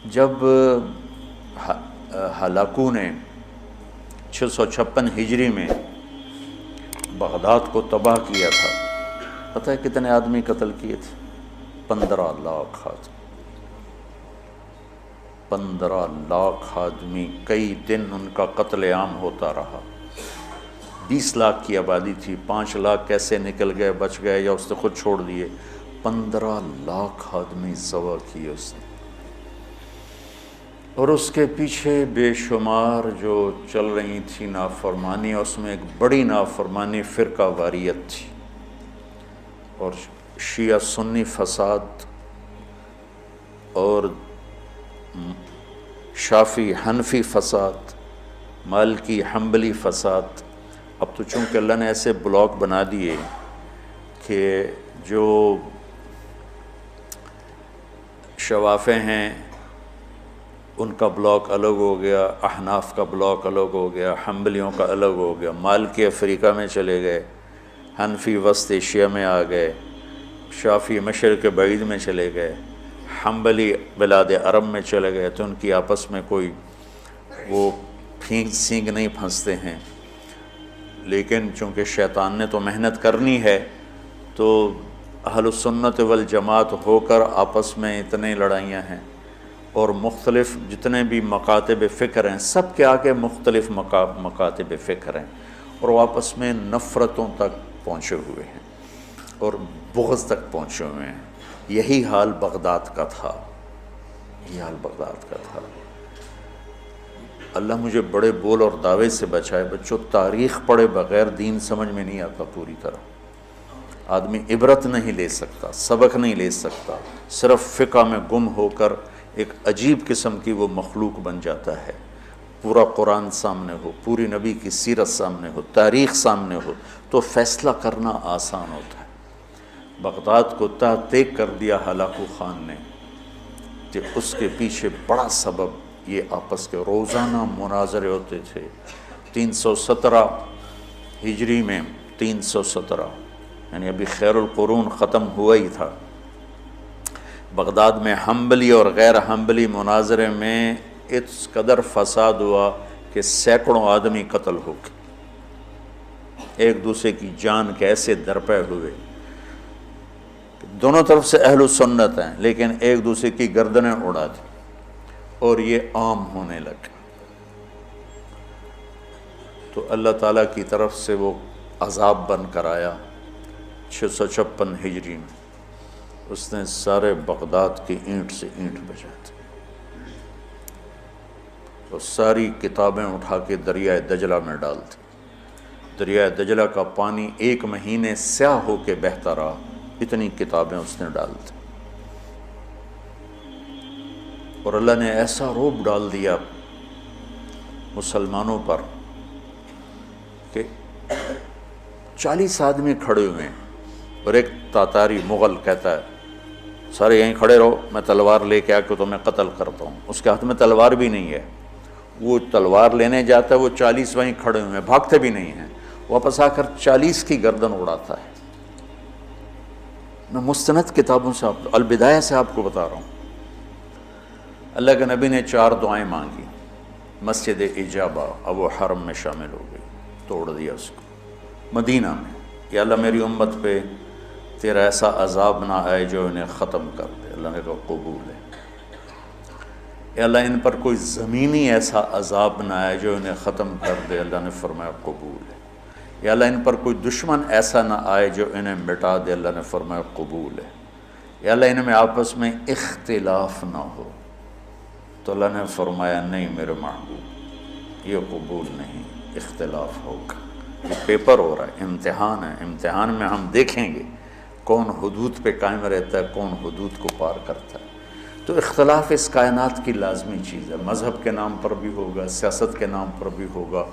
جب ہلاکو نے 656 ہجری میں بغداد کو تباہ کیا تھا، پتہ ہے کتنے آدمی قتل کیے تھے؟ 15 لاکھ آدمی، 15 لاکھ آدمی، کئی دن ان کا قتل عام ہوتا رہا۔ 20 لاکھ کی آبادی تھی، 5 لاکھ کیسے نکل گئے، بچ گئے یا اس نے خود چھوڑ دیے؟ 15 لاکھ آدمی ذبح کیے اس نے، اور اس کے پیچھے بے شمار جو چل رہی تھی نافرمانی، اس میں ایک بڑی نافرمانی فرقہ واریت تھی، اور شیعہ سنی فساد اور شافعی حنفی فساد، مالکی حنبلی فساد۔ اب تو چونکہ اللہ نے ایسے بلاک بنا دیے کہ جو شوافع ہیں ان کا بلاک الگ ہو گیا، احناف کا بلاک الگ ہو گیا، حنبلیوں کا الگ ہو گیا، مالکی افریقہ میں چلے گئے، حنفی وسط ایشیا میں آ گئے، شافعی مشرق بعید میں چلے گئے، حنبلی بلاد عرب میں چلے گئے، تو ان کی آپس میں کوئی وہ پھینک سینگ نہیں پھنستے ہیں۔ لیکن چونکہ شیطان نے تو محنت کرنی ہے، تو اہل السنت والجماعت ہو کر آپس میں اتنے لڑائیاں ہیں، اور مختلف جتنے بھی مکاتب فکر ہیں سب کے آگے مختلف مکاتب فکر ہیں، اور وہ آپس میں نفرتوں تک پہنچے ہوئے ہیں اور بغض تک پہنچے ہوئے ہیں۔ یہی حال بغداد کا تھا، یہی حال بغداد کا تھا۔ اللہ مجھے بڑے بول اور دعوے سے بچائے۔ بچوں، تاریخ پڑھے بغیر دین سمجھ میں نہیں آتا پوری طرح۔ آدمی عبرت نہیں لے سکتا، سبق نہیں لے سکتا، صرف فقہ میں گم ہو کر ایک عجیب قسم کی وہ مخلوق بن جاتا ہے۔ پورا قرآن سامنے ہو، پوری نبی کی سیرت سامنے ہو، تاریخ سامنے ہو، تو فیصلہ کرنا آسان ہوتا ہے۔ بغداد کو تیک کر دیا ہلاکو خان نے، کہ اس کے پیچھے بڑا سبب یہ آپس کے روزانہ مناظرے ہوتے تھے۔ 317 ہجری میں، 317 یعنی ابھی خیر القرون ختم ہوا ہی تھا، بغداد میں حنبلی اور غیر حنبلی مناظرے میں اس قدر فساد ہوا کہ سینکڑوں آدمی قتل ہو گئے، ایک دوسرے کی جان کے ایسے درپے ہوئے۔ دونوں طرف سے اہل سنت ہیں، لیکن ایک دوسرے کی گردنیں اڑا دی، اور یہ عام ہونے لگا۔ تو اللہ تعالیٰ کی طرف سے وہ عذاب بن کر آیا 656 ہجری میں، اس نے سارے بغداد کی اینٹ سے اینٹ بجا دی، اور ساری کتابیں اٹھا کے دریائے دجلہ میں ڈال دی۔ دریائے دجلہ کا پانی 1 مہینے سیاہ ہو کے بہتا رہا، اتنی کتابیں اس نے ڈال دی۔ اور اللہ نے ایسا رعب ڈال دیا مسلمانوں پر کہ 40 آدمی کھڑے ہوئے ہیں، اور ایک تاتاری مغل کہتا ہے سارے یہیں کھڑے رہو، میں تلوار لے کے آ کے تمہیں قتل کرتا ہوں۔ اس کے ہاتھ میں تلوار بھی نہیں ہے، وہ تلوار لینے جاتا ہے، وہ 40 وہیں کھڑے ہوئے ہیں، بھاگتے بھی نہیں ہیں، واپس آ کر 40 کی گردن اڑاتا ہے۔ میں مستند کتابوں سے البدایہ سے آپ کو بتا رہا ہوں۔ اللہ کے نبی نے 4 دعائیں مانگی، مسجد اجابہ، اب وہ حرم میں شامل ہو گئی، توڑ دیا اس کو۔ مدینہ میں، یا اللہ میری امت پہ تیرا ایسا عذاب نہ آئے جو انہیں ختم کر دے، اللہ نے کہا قبول ہے۔ یا اللہ ان پر کوئی زمینی ایسا عذاب نہ آئے جو انہیں ختم کر دے، اللہ نے فرمایا قبول ہے۔ یا اللہ ان پر کوئی دشمن ایسا نہ آئے جو انہیں مٹا دے، اللہ نے فرمایا قبول ہے۔ یا اللہ ان میں آپس میں اختلاف نہ ہو، تو اللہ نے فرمایا نہیں میرے محبوب، یہ قبول نہیں، اختلاف ہوگا۔ یہ پیپر ہو رہا ہے، امتحان ہے، امتحان میں ہم دیکھیں گے کون حدود پہ قائم رہتا ہے، کون حدود کو پار کرتا ہے۔ تو اختلاف اس کائنات کی لازمی چیز ہے، مذہب کے نام پر بھی ہوگا، سیاست کے نام پر بھی ہوگا،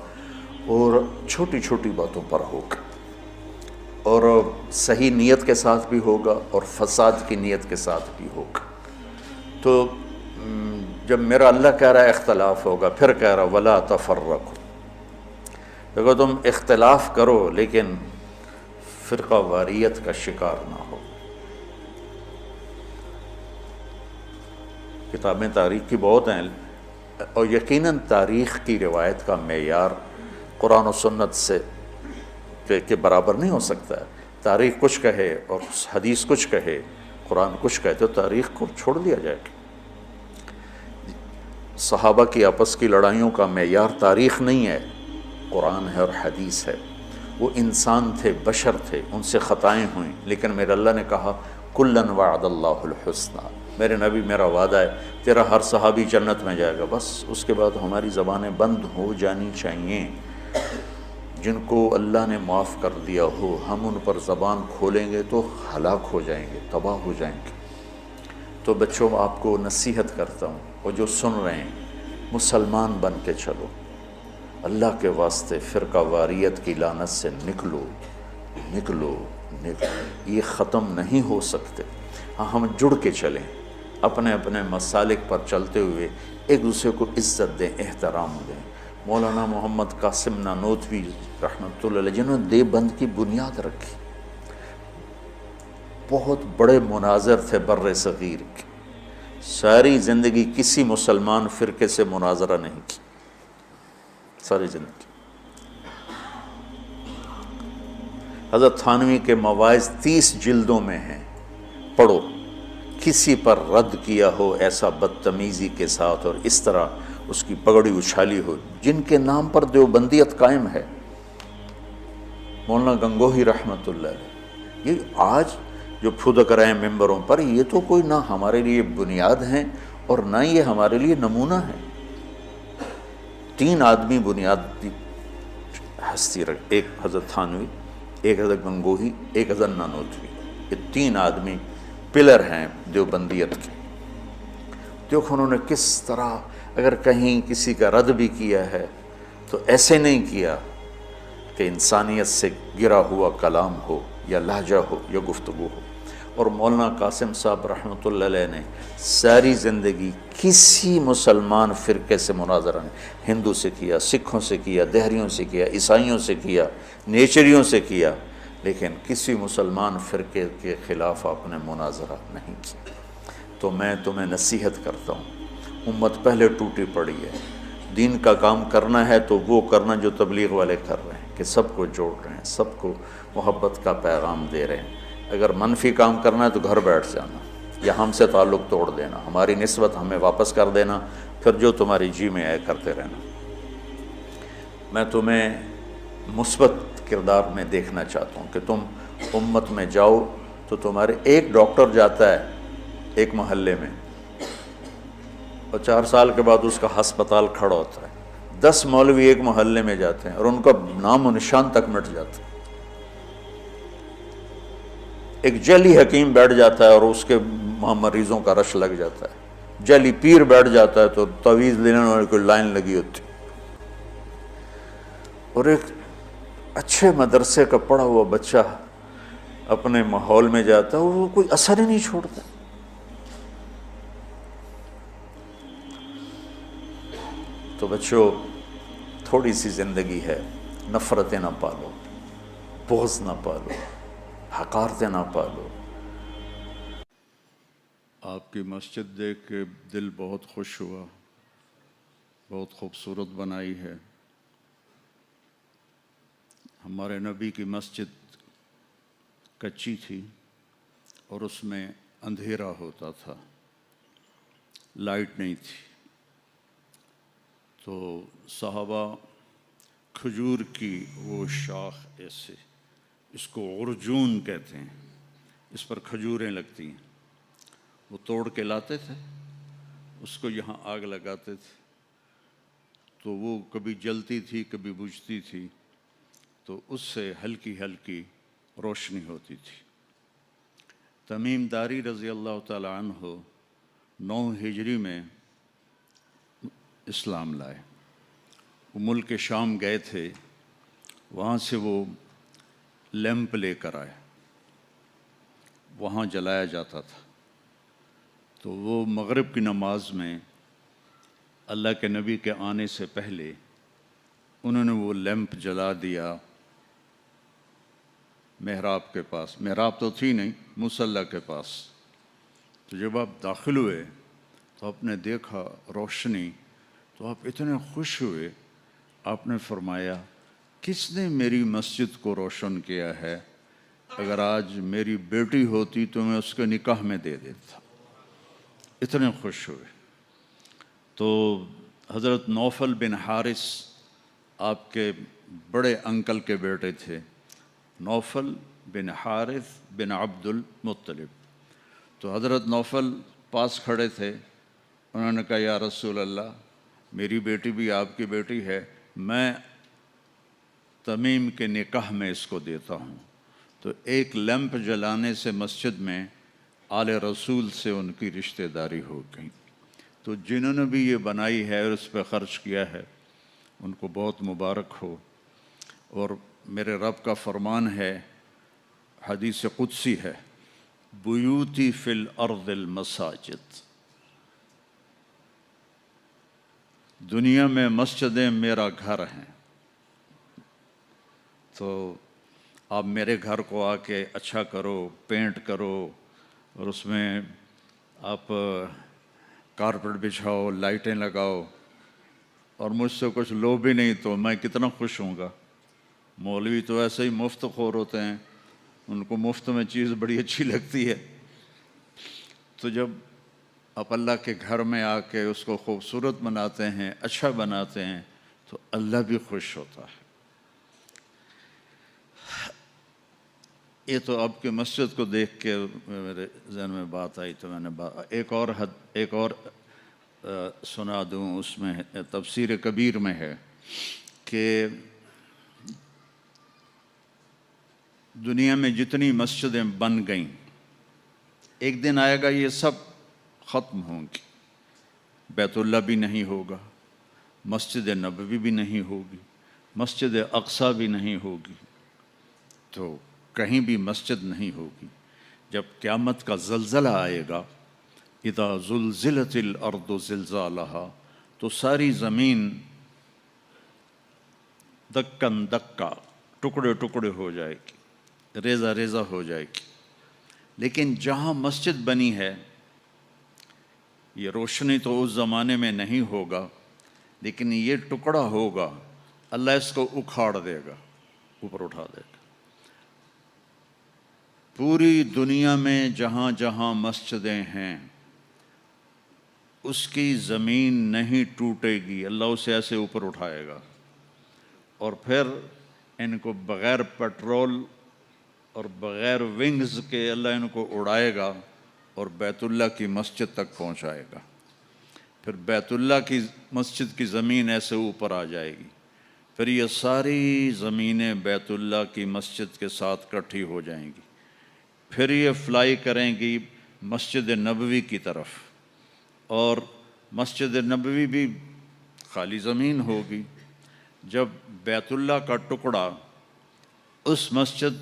اور چھوٹی چھوٹی باتوں پر ہوگا، اور صحیح نیت کے ساتھ بھی ہوگا اور فساد کی نیت کے ساتھ بھی ہوگا۔ تو جب میرا اللہ کہہ رہا ہے اختلاف ہوگا، پھر کہہ رہا ولا تفرقوا، دیکھو تم اختلاف کرو لیکن فرقہ واریت کا شکار نہ ہو۔ کتابیں تاریخ کی بہت ہیں، اور یقیناً تاریخ کی روایت کا معیار قرآن و سنت سے کے برابر نہیں ہو سکتا ہے۔ تاریخ کچھ کہے اور حدیث کچھ کہے، قرآن کچھ کہے، تو تاریخ کو چھوڑ دیا جائے گا۔ صحابہ کی آپس کی لڑائیوں کا معیار تاریخ نہیں ہے، قرآن ہے اور حدیث ہے۔ وہ انسان تھے، بشر تھے، ان سے خطائیں ہوئیں، لیکن میرے اللہ نے کہا کُلًا وعد اللہ الحسنیٰ، میرے نبی میرا وعدہ ہے تیرا ہر صحابی جنت میں جائے گا۔ بس اس کے بعد ہماری زبانیں بند ہو جانی چاہیے۔ جن کو اللہ نے معاف کر دیا ہو، ہم ان پر زبان کھولیں گے تو ہلاک ہو جائیں گے، تباہ ہو جائیں گے۔ تو بچوں، آپ کو نصیحت کرتا ہوں، اور جو سن رہے ہیں، مسلمان بن کے چلو، اللہ کے واسطے فرقہ واریت کی لعنت سے نکلو نکلو نکلو، یہ ختم نہیں ہو سکتے۔ ہاں، ہم جڑ کے چلیں، اپنے اپنے مسالک پر چلتے ہوئے ایک دوسرے کو عزت دیں، احترام دیں۔ مولانا محمد قاسم نانوتوی رحمۃ اللہ علیہ، جنہوں نے دیوبند کی بنیاد رکھی، بہت بڑے مناظر تھے بر صغیر کے، ساری زندگی کسی مسلمان فرقے سے مناظرہ نہیں کی، ساری زندگی۔ حضرت تھانوی کے مواعظ 30 جلدوں میں ہیں، پڑھو۔ کسی پر رد کیا ہو ایسا بدتمیزی کے ساتھ اور اس طرح اس کی پگڑی اچھالی ہو، جن کے نام پر دیوبندیت قائم ہے، مولانا گنگوہی رحمۃ اللہ علیہ، یہ آج جو پھدک رہے ہیں ممبروں پر، یہ تو کوئی نہ ہمارے لیے بنیاد ہیں اور نہ یہ ہمارے لیے نمونہ ہیں۔ 3 آدمی بنیادی ہستی رکھ، ایک حضرت تھانوی، ایک حضرت گنگوہی، ایک حضرت نانوتوی، یہ 3 آدمی پلر ہیں دیوبندیت کے۔ دیکھو انہوں نے کس طرح، اگر کہیں کسی کا رد بھی کیا ہے تو ایسے نہیں کیا کہ انسانیت سے گرا ہوا کلام ہو یا لہجہ ہو یا گفتگو ہو۔ اور مولانا قاسم صاحب رحمۃ اللہ علیہ نے ساری زندگی کسی مسلمان فرقے سے مناظرہ نہیں، ہندو سے کیا، سکھوں سے کیا، دہریوں سے کیا، عیسائیوں سے کیا، نیچریوں سے کیا، لیکن کسی مسلمان فرقے کے خلاف آپ نے مناظرہ نہیں کیا۔ تو میں تمہیں نصیحت کرتا ہوں، امت پہلے ٹوٹی پڑی ہے، دین کا کام کرنا ہے تو وہ کرنا جو تبلیغ والے کر رہے ہیں، کہ سب کو جوڑ رہے ہیں، سب کو محبت کا پیغام دے رہے ہیں۔ اگر منفی کام کرنا ہے تو گھر بیٹھ جانا، یا ہم سے تعلق توڑ دینا، ہماری نسبت ہمیں واپس کر دینا، پھر جو تمہاری جی میں آئے کرتے رہنا۔ میں تمہیں مثبت کردار میں دیکھنا چاہتا ہوں کہ تم امت میں جاؤ تو تمہارے ایک ڈاکٹر جاتا ہے ایک محلے میں، اور 4 سال کے بعد اس کا ہسپتال کھڑا ہوتا ہے۔ 10 مولوی ایک محلے میں جاتے ہیں اور ان کا نام و نشان تک مٹ جاتا ہے۔ ایک جعلی حکیم بیٹھ جاتا ہے اور اس کے مریضوں کا رش لگ جاتا ہے، جعلی پیر بیٹھ جاتا ہے تو تعویذ لینے والے کو لائن لگی ہوتی، اور ایک اچھے مدرسے کا پڑھا ہوا بچہ اپنے ماحول میں جاتا ہے، وہ کوئی اثر ہی نہیں چھوڑتا۔ تو بچوں، تھوڑی سی زندگی ہے، نفرتیں نہ پالو، بغض نہ پالو، حقارتیں نہ پالو۔ آپ کی مسجد دیکھ کے دل بہت خوش ہوا، بہت خوبصورت بنائی ہے۔ ہمارے نبی کی مسجد کچی تھی اور اس میں اندھیرا ہوتا تھا، لائٹ نہیں تھی، تو صحابہ کھجور کی وہ شاخ ایسے، اس کو عرجون کہتے ہیں، اس پر کھجوریں لگتی ہیں، وہ توڑ کے لاتے تھے، اس کو یہاں آگ لگاتے تھے، تو وہ کبھی جلتی تھی کبھی بجھتی تھی، تو اس سے ہلکی ہلکی روشنی ہوتی تھی۔ تمیم داری رضی اللہ تعالی عنہ 9 ہجری میں اسلام لائے۔ وہ ملک شام گئے تھے، وہاں سے وہ لیمپ لے کر آئے، وہاں جلایا جاتا تھا۔ تو وہ مغرب کی نماز میں اللہ کے نبی کے آنے سے پہلے انہوں نے وہ لیمپ جلا دیا محراب کے پاس، محراب تو تھی نہیں، مصلی کے پاس۔ تو جب آپ داخل ہوئے تو آپ نے دیکھا روشنی، تو آپ اتنے خوش ہوئے. آپ نے فرمایا کس نے میری مسجد کو روشن کیا ہے؟ اگر آج میری بیٹی ہوتی تو میں اس کے نکاح میں دے دیتا. اتنے خوش ہوئے. تو حضرت نوفل بن حارث آپ کے بڑے انکل کے بیٹے تھے، نوفل بن حارث بن عبد المطلب. تو حضرت نوفل پاس کھڑے تھے. انہوں نے کہا یا رسول اللہ، میری بیٹی بھی آپ کی بیٹی ہے، میں تمیم کے نکاح میں اس کو دیتا ہوں. تو ایک لیمپ جلانے سے مسجد میں آل رسول سے ان کی رشتہ داری ہو گئی. تو جنہوں نے بھی یہ بنائی ہے اور اس پہ خرچ کیا ہے ان کو بہت مبارک ہو. اور میرے رب کا فرمان ہے، حدیث قدسی ہے، بیوتی فی الارض المساجد، دنیا میں مسجدیں میرا گھر ہیں. تو آپ میرے گھر کو آ کے اچھا کرو، پینٹ کرو، اور اس میں آپ کارپیٹ بچھاؤ، لائٹیں لگاؤ، اور مجھ سے کچھ لو بھی نہیں تو میں کتنا خوش ہوں گا. مولوی تو ایسے ہی مفت خور ہوتے ہیں، ان کو مفت میں چیز بڑی اچھی لگتی ہے. تو جب آپ اللہ کے گھر میں آ کے اس کو خوبصورت بناتے ہیں، اچھا بناتے ہیں، تو اللہ بھی خوش ہوتا ہے. یہ تو آپ کی مسجد کو دیکھ کے میرے ذہن میں بات آئی، تو میں نے ایک اور سنا دوں. اس میں تفسیر کبیر میں ہے کہ دنیا میں جتنی مسجدیں بن گئیں، ایک دن آئے گا یہ سب ختم ہوں گی. بیت اللہ بھی نہیں ہوگا، مسجد نبوی بھی نہیں ہوگی، مسجد اقصیٰ بھی نہیں ہوگی، تو کہیں بھی مسجد نہیں ہوگی. جب قیامت کا زلزلہ آئے گا، اذا زلزلت الارض زلزالہا، تو ساری زمین دکن دکا، ٹکڑے ٹکڑے ہو جائے گی، ریزہ ریزہ ہو جائے گی. لیکن جہاں مسجد بنی ہے، یہ روشنی تو اس زمانے میں نہیں ہوگا، لیکن یہ ٹکڑا ہوگا، اللہ اس کو اکھاڑ دے گا، اوپر اٹھا دے گا. پوری دنیا میں جہاں جہاں مسجدیں ہیں اس کی زمین نہیں ٹوٹے گی، اللہ اسے ایسے اوپر اٹھائے گا، اور پھر ان کو بغیر پیٹرول اور بغیر ونگز کے اللہ ان کو اڑائے گا اور بیت اللہ کی مسجد تک پہنچائے گا. پھر بیت اللہ کی مسجد کی زمین ایسے اوپر آ جائے گی. پھر یہ ساری زمینیں بیت اللہ کی مسجد کے ساتھ اکٹھی ہو جائیں گی. پھر یہ فلائی کریں گی مسجد نبوی کی طرف، اور مسجد نبوی بھی خالی زمین ہوگی. جب بیت اللہ کا ٹکڑا اس مسجد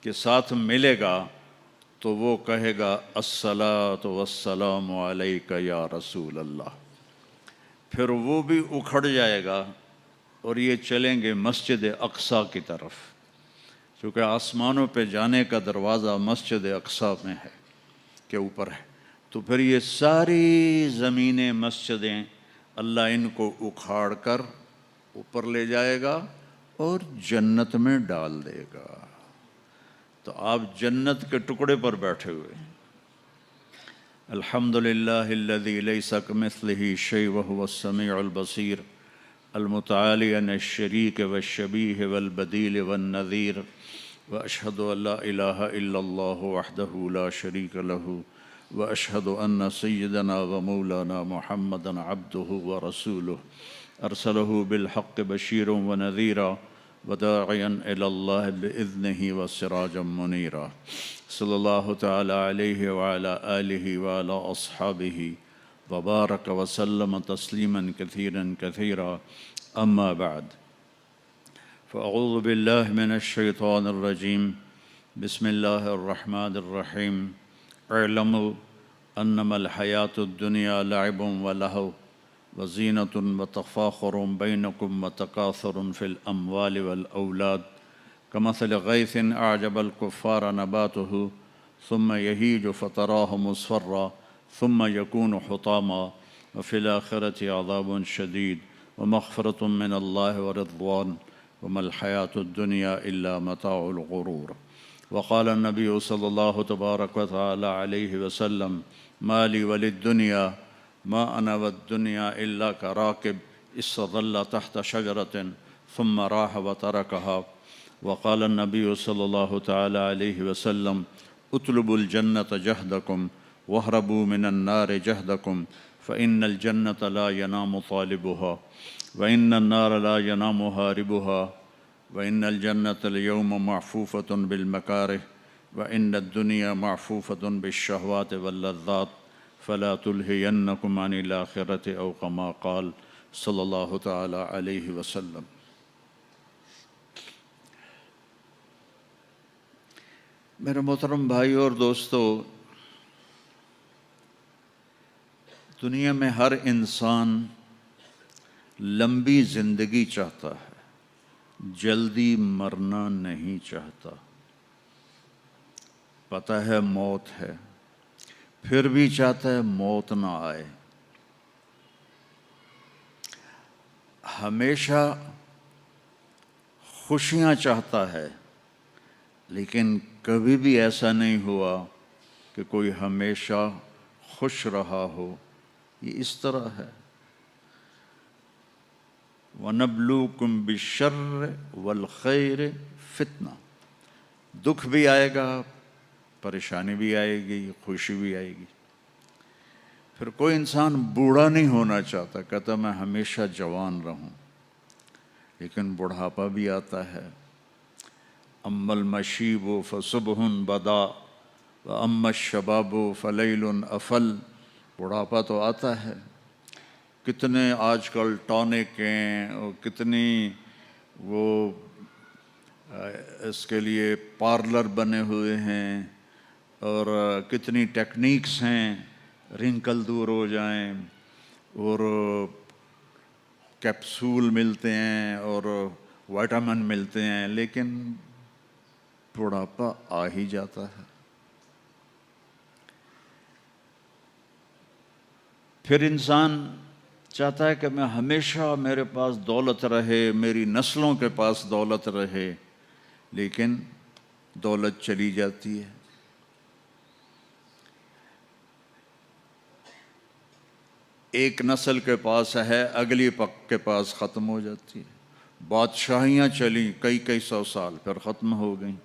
کے ساتھ ملے گا تو وہ کہے گا الصلاۃ والسلام علیک یا رسول اللہ. پھر وہ بھی اکھڑ جائے گا اور یہ چلیں گے مسجد اقصیٰ کی طرف، کیونکہ آسمانوں پہ جانے کا دروازہ مسجد اقصیٰ میں ہے، کے اوپر ہے. تو پھر یہ ساری زمینیں مسجدیں اللہ ان کو اکھاڑ کر اوپر لے جائے گا اور جنت میں ڈال دے گا. تو آپ جنت کے ٹکڑے پر بیٹھے ہوئے. الحمدللہ الذی لیس کمثلہ شیء وہو السمیع البصیر المتعالی عن الشریک والشبیہ والبدیل والنظیر، واشہد ان لا الہ الا اللہ وحدہ لا شریک لہ، واشہد ان سیدنا ومولانا محمدا عبدہ ورسولہ ارسلہ بالحق بشیرا ونذیرا وداعیا الی اللہ بإذنہ وسراجا منیرا. صلی اللہ تعالی علیہ وعلی آلہ وعلی اصحابہ وبارک وسلم تسلیما کثیرا کثیرا. اما بعد، فاعوذ باللہ من الشیطان الرجیم. بسم اللہ الرحمن الرحیم. اعلموا انما الحیاة الدنیا لعب ولہو وزینۃ وتفاخر بینکم وتکاثر فی الاموال والاولاد کمثل غیث اعجب الکفار نباتہ ثم یہیج فتراہ مصفرا ثم يكون حطاما وفي الآخرة عذاب شديد ومغفرة من الله ورضوان وما الحياة الدنيا إلا متاع الغرور. وقال النبي صلى الله تبارك وتعالى عليه وسلم: ما لي وللدنيا ما أنا والدنيا إلا كراكب استظل تحت شجرة ثم راح وتركها. وقال النبي صلى الله تعالى عليه وسلم: اطلبوا الجنة جهدكم واهربوا من النار جهدكم فإن الجنة لا ينام طالبها وإن النار لا ينام هاربها وإن الجنة اليوم معفوفة بالمكاره وإن الدنيا معفوفة بالشهوات واللذات فلا تلهينكم عن الآخرة أو كما قال صلی اللہ تعالی علیہ وسلم۔ میرے محترم بھائیو اور دوستو، دنیا میں ہر انسان لمبی زندگی چاہتا ہے، جلدی مرنا نہیں چاہتا۔ پتہ ہے موت ہے، پھر بھی چاہتا ہے موت نہ آئے۔ ہمیشہ خوشیاں چاہتا ہے، لیکن کبھی بھی ایسا نہیں ہوا کہ کوئی ہمیشہ خوش رہا ہو۔ یہ اس طرح ہے۔ وَنَبْلُوكُمْ بِالشَّرِّ وَالْخَيْرِ فِتْنَةً، دکھ بھی آئے گا، پریشانی بھی آئے گی، خوشی بھی آئے گی۔ پھر کوئی انسان بوڑھا نہیں ہونا چاہتا، کہتا میں ہمیشہ جوان رہوں، لیکن بڑھاپا بھی آتا ہے۔ اما المشیب فصبح بدا واما الشباب فلیل افل، بڑھاپا تو آتا ہے۔ کتنے آج کل ٹانک ہیں اور کتنی وہ اس کے لیے پارلر بنے ہوئے ہیں اور کتنی ٹیکنیکس ہیں، رنکل دور ہو جائیں، اور کیپسول ملتے ہیں اور وائٹامن ملتے ہیں، لیکن بڑھاپا آ ہی جاتا ہے۔ پھر انسان چاہتا ہے کہ میں ہمیشہ میرے پاس دولت رہے، میری نسلوں کے پاس دولت رہے، لیکن دولت چلی جاتی ہے۔ ایک نسل کے پاس ہے، اگلی کے پاس ختم ہو جاتی ہے۔ بادشاہیاں چلیں کئی سو سال، پھر ختم ہو گئیں۔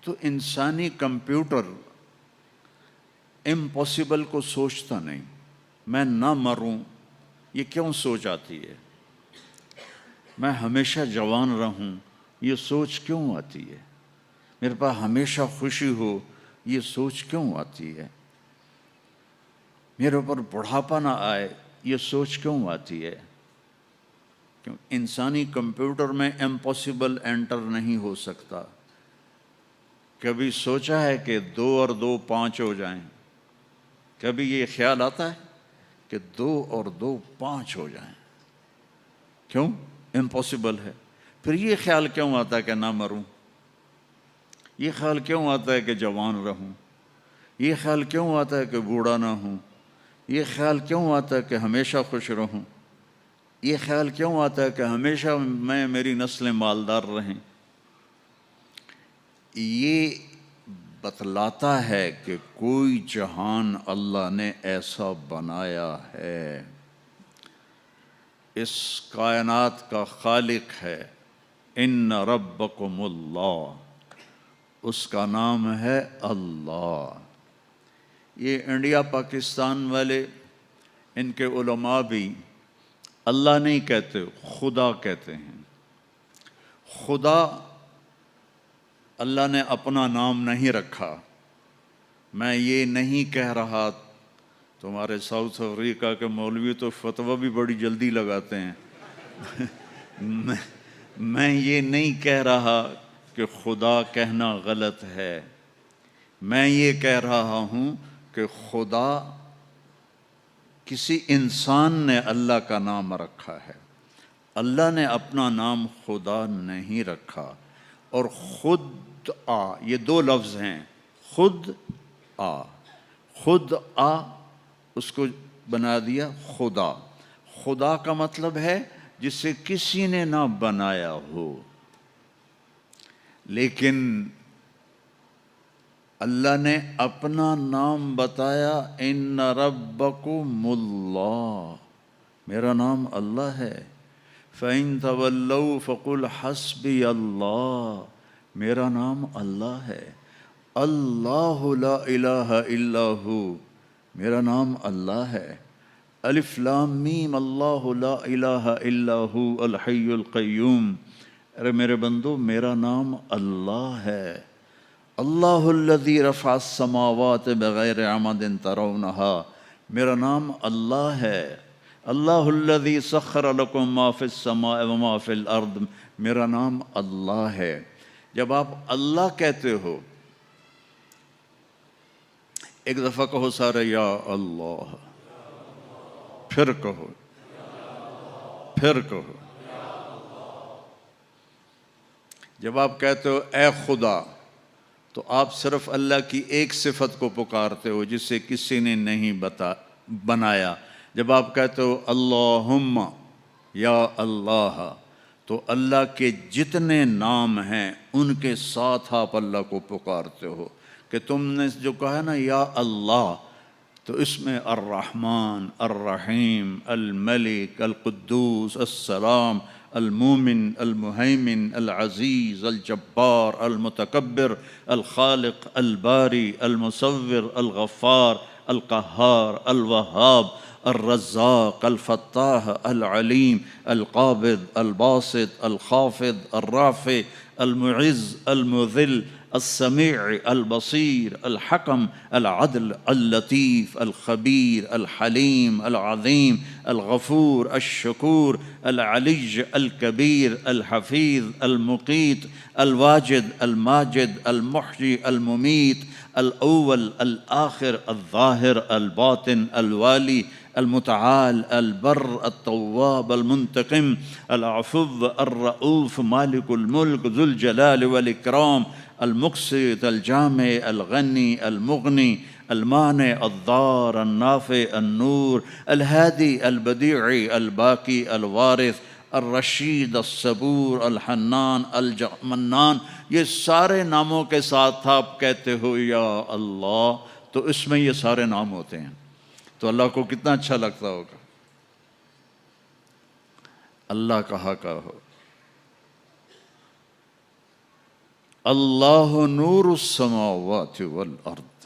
تو انسانی کمپیوٹر امپاسبل کو سوچتا نہیں۔ میں نہ مروں، یہ کیوں سوچ آتی ہے؟ میں ہمیشہ جوان رہوں، یہ سوچ کیوں آتی ہے؟ میرے پاس ہمیشہ خوشی ہو، یہ سوچ کیوں آتی ہے؟ میرے اوپر بڑھاپا نہ آئے، یہ سوچ کیوں آتی ہے؟ کیوں انسانی کمپیوٹر میں امپاسبل انٹر نہیں ہو سکتا۔ کبھی سوچا ہے کہ 2 اور 2 5 ہو جائیں؟ کبھی یہ خیال آتا ہے کہ 2 اور 2 5 ہو جائیں؟ کیوں؟ امپاسبل ہے۔ پھر یہ خیال کیوں آتا ہے کہ نہ مروں؟ یہ خیال کیوں آتا ہے کہ جوان رہوں؟ یہ خیال کیوں آتا ہے کہ بوڑھا نہ ہوں؟ یہ خیال کیوں آتا ہے کہ ہمیشہ خوش رہوں؟ یہ خیال کیوں آتا ہے کہ ہمیشہ میری نسلیں مالدار رہیں؟ یہ بتلاتا ہے کہ کوئی جہان اللہ نے ایسا بنایا ہے، اس کائنات کا خالق ہے۔ ان ربکم اللہ، اس کا نام ہے اللہ۔ یہ انڈیا پاکستان والے، ان کے علماء بھی اللہ نہیں کہتے، خدا کہتے ہیں۔ خدا اللہ نے اپنا نام نہیں رکھا۔ میں یہ نہیں کہہ رہا، تمہارے ساؤتھ افریقہ کے مولوی تو فتویٰ بھی بڑی جلدی لگاتے ہیں۔ میں یہ نہیں کہہ رہا کہ خدا کہنا غلط ہے۔ میں یہ کہہ رہا ہوں کہ خدا، کسی انسان نے اللہ کا نام رکھا ہے، اللہ نے اپنا نام خدا نہیں رکھا۔ اور خود آ، یہ 2 لفظ ہیں، خود آ۔ خود آ اس کو بنا دیا خدا. خدا کا مطلب ہے جسے کسی نے نہ بنایا ہو. لیکن اللہ نے اپنا نام بتایا، ان ربکم اللہ، میرا نام اللہ ہے. فَإِن تَوَلَّوْا فَقُلْ حَسْبِيَ اللَّهُ، میرا نام اللہ ہے. اللہ لا الہ الا ہو، میرا نام اللہ ہے. الف لام میم اللہ لا الہ الا ہو الحی القیوم، ارے میرے بندو میرا نام اللہ ہے. اللہ الذی رفع السماوات بغیر عمد ترونہا، میرا نام اللہ ہے. اللہ الذی سخر لکم ما فی السماء وما فی الارض، میرا نام اللہ ہے. جب آپ اللہ کہتے ہو، ایک دفعہ کہو سارے یا اللہ، پھر کہو، پھر کہو. جب آپ کہتے ہو اے خدا، تو آپ صرف اللہ کی ایک صفت کو پکارتے ہو جسے کسی نے نہیں بنایا. جب آپ کہتے ہو اللہم یا اللہ، تو اللہ کے جتنے نام ہیں ان کے ساتھ آپ اللہ کو پکارتے ہو. کہ تم نے جو کہا نا یا اللہ، تو اس میں الرحمن، الرحیم، الملک، القدوس، السلام، المومن، المہیمن، العزیز، الجبار، المتکبر، الخالق، الباری، المصور، الغفار، القہار، الوہاب، الرزاق، الفتاح، العلیم، القابض، الباسط، الخافض، الرافع، المعز، المذل، السمیع، البصیر، الحکم، العدل، اللطیف، الخبیر، الحلیم، العظیم، الغفور، الشکور، العلی، الکبیر، الحفیظ، المقیت، الواجد، الماجد، المحیی، الممیت، الاول، الآخر، الظاہر، الباطن، الوالی، المتعال، البر، التواب، المنتقم، العفو، الرؤوف، مالک الملک، ذو الجلال والاکرام، المقسط، الجامع، الغنی، المغنی، المانع، الضار، النافع، النور، الہادی، البدیع، الباقی، الوارث، الرشید، الصبور، الحنان، المنان. یہ سارے ناموں کے ساتھ آپ کہتے ہو یا اللہ، تو اس میں یہ سارے نام ہوتے ہیں. تو اللہ کو کتنا اچھا لگتا ہوگا اللہ کہا ہو. اللہ نور السماوات والارض.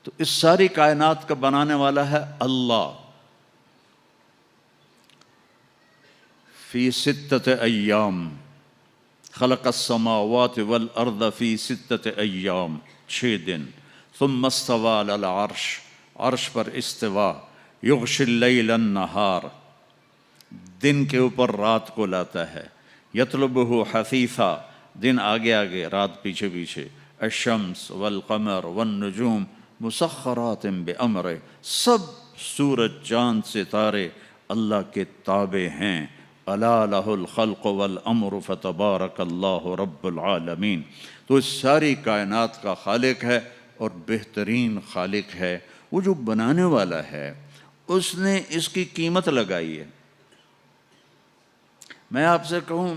تو اس ساری کائنات کا بنانے والا ہے اللہ. فی ستۃ ایام خلق السماوات والارض فی ستۃ ایام، 6 دن. ثم استوى علی العرش، عرش پر استوا. یغشی اللیل النہار، دن کے اوپر رات کو لاتا ہے. یطلبہ حثیثا، دن آگے آگے رات پیچھے پیچھے. الشمس والقمر والنجوم مسخرات بامرہ، سب سورج چاند ستارے اللہ کے تابع ہیں. الا لہ الخلق والامر فتبارک اللہ رب العالمین. تو اس ساری کائنات کا خالق ہے اور بہترین خالق ہے. وہ جو بنانے والا ہے اس نے اس کی قیمت لگائی ہے. میں آپ سے کہوں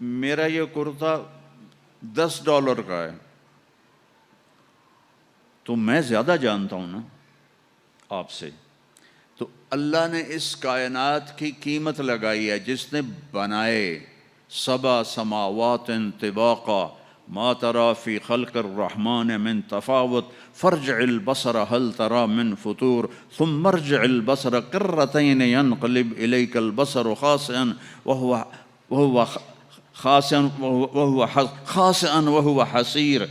میرا یہ کرتا $10 کا ہے، تو میں زیادہ جانتا ہوں نا آپ سے. تو اللہ نے اس کائنات کی قیمت لگائی ہے جس نے بنائے. 7 سماوات طباقا ما ترى في خلق الرحمن من تفاوت فارجع البصر هل ترى من فطور ثم ارجع البصر قرتين ينقلب إليك البصر خاسئا وهو خاسئا وهو حسير.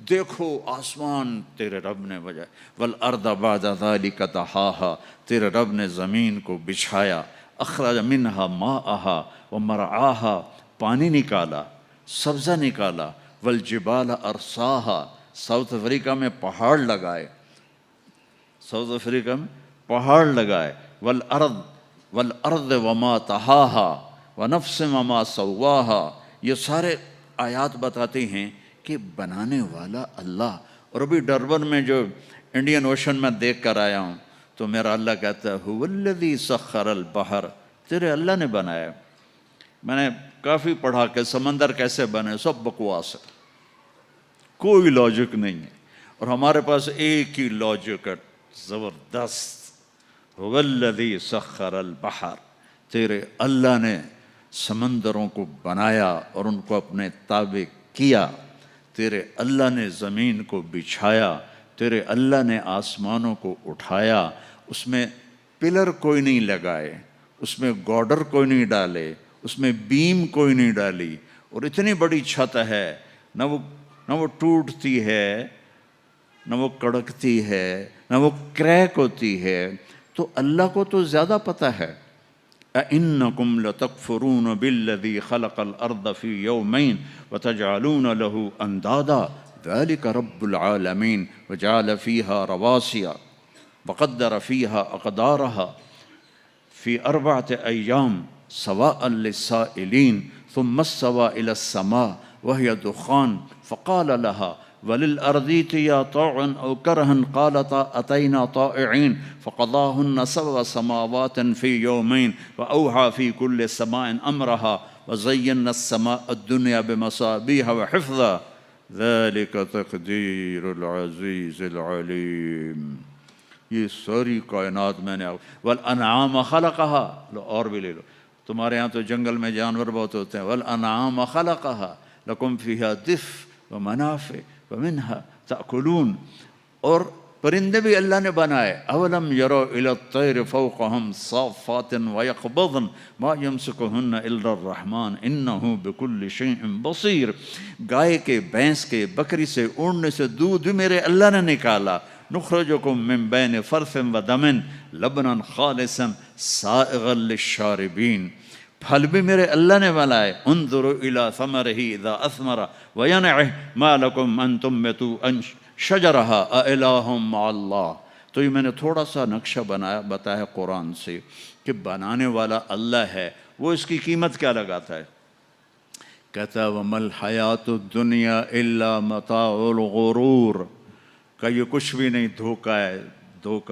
دیکھو آسمان تیرے رب نے بجائے. والارض بعد ذلك طحاها، تیرے رب نے زمین کو بچھایا. اخرج منها ماءها ومرعاها، پانی نکالا، سبزہ نکالا. والجبال ارساها، ساؤتھ افریقہ میں پہاڑ لگائے، ساؤتھ افریقہ میں پہاڑ لگائے. والارض وما طحاها ونفس وما سواها. یہ سارے آیات بتاتے ہیں کہ بنانے والا اللہ اور ابھی ڈربن میں جو انڈین اوشن میں دیکھ کر آیا ہوں تو میرا اللہ کہتا ہے هو الذی سخر البحر، تیرے اللہ نے بنایا۔ میں نے کافی پڑھا کہ سمندر کیسے بنے، سب بکواس ہے، کوئی لاجک نہیں ہے، اور ہمارے پاس ایک ہی لاجک ہے زبردست، هو الذی سخر البحر، تیرے اللہ نے سمندروں کو بنایا اور ان کو اپنے تابع کیا، تیرے اللہ نے زمین کو بچھایا، تیرے اللہ نے آسمانوں کو اٹھایا، اس میں پلر کوئی نہیں لگائے، اس میں گارڈر کوئی نہیں ڈالے، اس میں بیم کوئی نہیں ڈالی، اور اتنی بڑی چھت ہے، نہ وہ ٹوٹتی ہے، نہ وہ کڑکتی ہے، نہ وہ کریک ہوتی ہے، تو اللہ کو تو زیادہ پتہ ہے۔ أَإِنَّكُمْ لَتَكْفُرُونَ بِالَّذِي خَلَقَ الْأَرْضَ فِي يَوْمَيْنِ وَتَجْعَلُونَ لَهُ أَنْدَادًا ذَلِكَ رَبُّ الْعَالَمِينَ وَجَعَلَ فِيهَا رَوَاسِيَ وَقَدَّرَ فِيهَا أَقْدَارَهَا فِي 4 أَيَّامٍ سَوَاءً لِلسَّائِلِينَ ثُمَّ اسْتَوَى إِلَى السَّمَاءِ وَهِيَ دُخَانٌ فَقَالَ لَهَا وَلِلْأَرْضِ ائْتِيَا طَوْعًا أَوْ كَرْهًا قَالَتَا أَتَيْنَا طَائِعِينَ فَقَضَاهُنَّ 7 سَمَاوَاتٍ فِي يَوْمَيْنِ وَأَوْحَى فِي كُلِّ سَمَاءٍ أَمْرَهَا وَزَيَّنَّا السَّمَاءَ الدُّنْيَا بِمَصَابِيحَ وَحِفْظًا ذَلِكَ تَقْدِيرُ الْعَزِيزِ الْعَلِيمِ۔ یہ ساری کائنات میں نے والانعام خلقها، لو اور بھی لے لو، تمہارے ہاں تو جنگل میں جانور بہت ہوتے ہیں، والانعام خلقها لکم فیہا دفء ومنافع ومنها تأکلون، اور پرندے بھی اللہ نے بنائے، اولم یروا الی الطیر فوقهم صافات ویقبضن ما یمسکہن الا الرحمن انہ بکل شیء بصیر، گائے کے، بھینس کے، بکری سے، اونٹنے سے دودھ بھی میرے اللہ نے نکالا، نخرجکم من بین فرث ودم لبنا خالصا سائغا للشاربین، پھل بھی میرے اللہ نے بنائے، انظروا الی ثمرہ اذا اثمر وینعہ ما لکم ان تنبتوا شجرہا االہ مع اللہ۔ تو یہ میں نے تھوڑا سا نقشہ بتایا قرآن سے کہ بنانے والا اللہ ہے، وہ اس کی قیمت کیا لگاتا ہے؟ کہتا ہے وَمَا الْحَيَاةُ الدُّنْيَا إِلَّا مَتَاعُ الْغُرُورِ، کہ یہ کچھ بھی نہیں، دھوکہ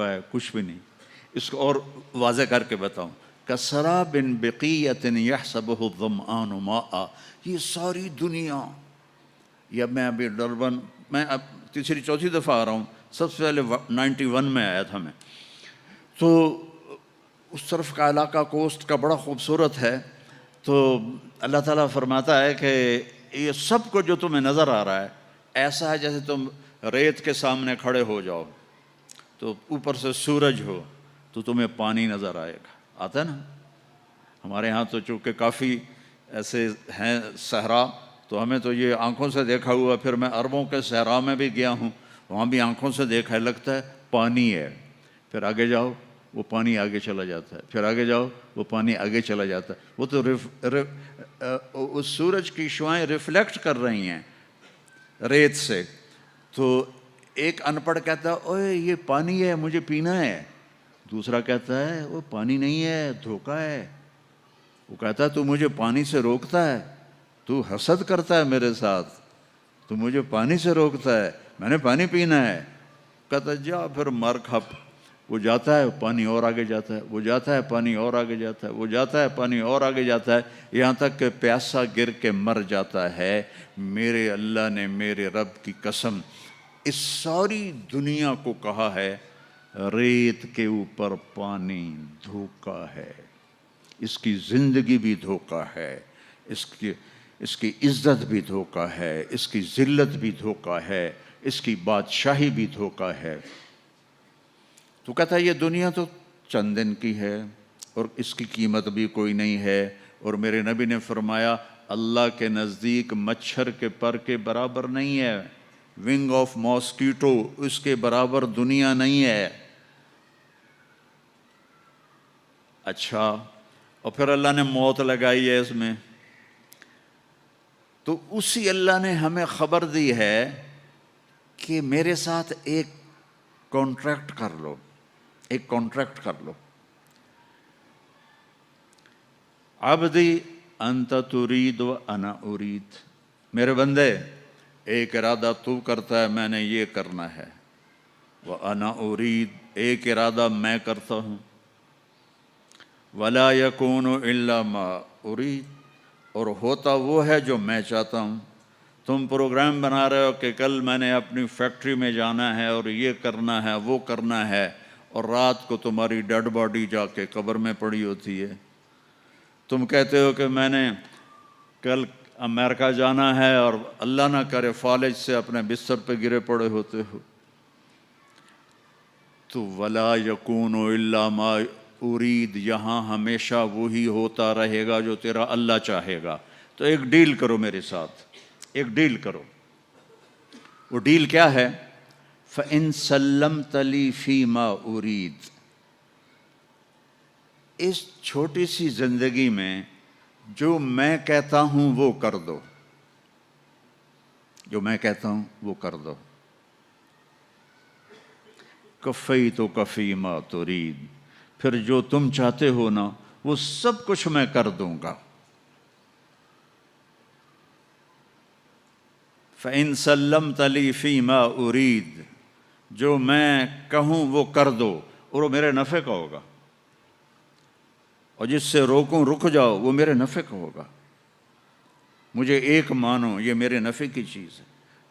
ہے، کچھ بھی نہیں۔ اس کو اور واضح کر کے بتاؤں، كَسَرَابٍ بِقِيَّةٍ يَحْسَبُهُ الظَّمْآنُ مَاءً، یہ ساری دنیا، یا میں ابھی ڈربن میں اب تیسری چوتھی دفعہ آ رہا ہوں، سب سے پہلے 91 میں آیا تھا میں، تو اس طرف کا علاقہ کوسٹ کا بڑا خوبصورت ہے، تو اللہ تعالیٰ فرماتا ہے کہ یہ سب کو جو تمہیں نظر آ رہا ہے ایسا ہے جیسے تم ریت کے سامنے کھڑے ہو جاؤ، تو اوپر سے سورج ہو تو تمہیں پانی نظر آئے گا، آتا ہے نا؟ ہمارے ہاں تو چونکہ کافی ایسے ہیں صحرا، تو ہمیں تو یہ آنکھوں سے دیکھا ہوا، پھر میں عربوں کے صحرا میں بھی گیا ہوں، وہاں بھی آنکھوں سے دیکھا ہے، لگتا ہے پانی ہے، پھر آگے جاؤ وہ پانی آگے چلا جاتا ہے، پھر آگے جاؤ وہ پانی آگے چلا جاتا ہے، وہ تو اس سورج کی شعائیں ریفلیکٹ کر رہی ہیں ریت سے، تو ایک ان پڑھ کہتا ہے اوے یہ پانی ہے، مجھے پینا ہے، دوسرا کہتا ہے وہ پانی نہیں ہے، دھوکہ ہے، وہ کہتا ہے تو مجھے پانی سے روکتا ہے، تو حسد کرتا ہے میرے ساتھ، تو مجھے پانی سے روکتا ہے، میں نے پانی پینا ہے، کہتا ہے جا پھر مر کھپ، وہ جاتا ہے پانی اور آگے جاتا ہے، وہ جاتا ہے پانی اور آگے جاتا ہے، وہ جاتا ہے پانی اور آگے جاتا ہے، یہاں تک کہ پیاسا گر کے مر جاتا ہے۔ میرے اللہ نے میرے رب کی قسم اس ساری دنیا کو کہا ہے ریت کے اوپر پانی دھوکہ ہے، اس کی زندگی بھی دھوکہ ہے، اس کی عزت بھی دھوکہ ہے، اس کی ذلت بھی دھوکہ ہے، اس کی بادشاہی بھی دھوکہ ہے۔ تو کہتا ہے یہ دنیا تو چند دن کی ہے اور اس کی قیمت بھی کوئی نہیں ہے، اور میرے نبی نے فرمایا اللہ کے نزدیک مچھر کے پر کے برابر نہیں ہے، ونگ آف ماسکیٹو اس کے برابر دنیا نہیں ہے۔ اچھا، اور پھر اللہ نے موت لگائی ہے اس میں، تو اسی اللہ نے ہمیں خبر دی ہے کہ میرے ساتھ ایک کانٹریکٹ کر لو، ایک کانٹریکٹ کر لو، عبدی انت ترید و انا ارید، میرے بندے ایک ارادہ تو کرتا ہے میں نے یہ کرنا ہے، وَأَنَا أُرِيد ایک ارادہ میں کرتا ہوں، وَلَا يَكُونُ إِلَّا مَا أُرِيد اور ہوتا وہ ہے جو میں چاہتا ہوں۔ تم پروگرام بنا رہے ہو کہ کل میں نے اپنی فیکٹری میں جانا ہے اور یہ کرنا ہے وہ کرنا ہے، اور رات کو تمہاری ڈیڈ باڈی جا کے قبر میں پڑی ہوتی ہے۔ تم کہتے ہو کہ میں نے کل امریکہ جانا ہے اور اللہ نہ کرے فالج سے اپنے بستر پہ گرے پڑے ہوتے ہو۔ تو وَلَا يَكُونُ إِلَّا مَا أُرِيد یہاں ہمیشہ وہی ہوتا رہے گا جو تیرا اللہ چاہے گا۔ تو ایک ڈیل کرو میرے ساتھ، ایک ڈیل کرو۔ وہ ڈیل کیا ہے؟ فَإِن سَلَّمْتَ لِي فِي مَا أُرِيد اس چھوٹی سی زندگی میں جو میں کہتا ہوں وہ کر دو، جو میں کہتا ہوں وہ کر دو۔ کفیتک فیما ترید پھر جو تم چاہتے ہو نا وہ سب کچھ میں کر دوں گا۔ فَإِن سَلَّمْتَ لِي فِي مَا أُرِيد جو میں کہوں وہ کر دو، اور وہ میرے نفع کا ہوگا، اور جس سے روکوں رک جاؤ وہ میرے نفع کا ہوگا۔ مجھے ایک مانو یہ میرے نفع کی چیز ہے،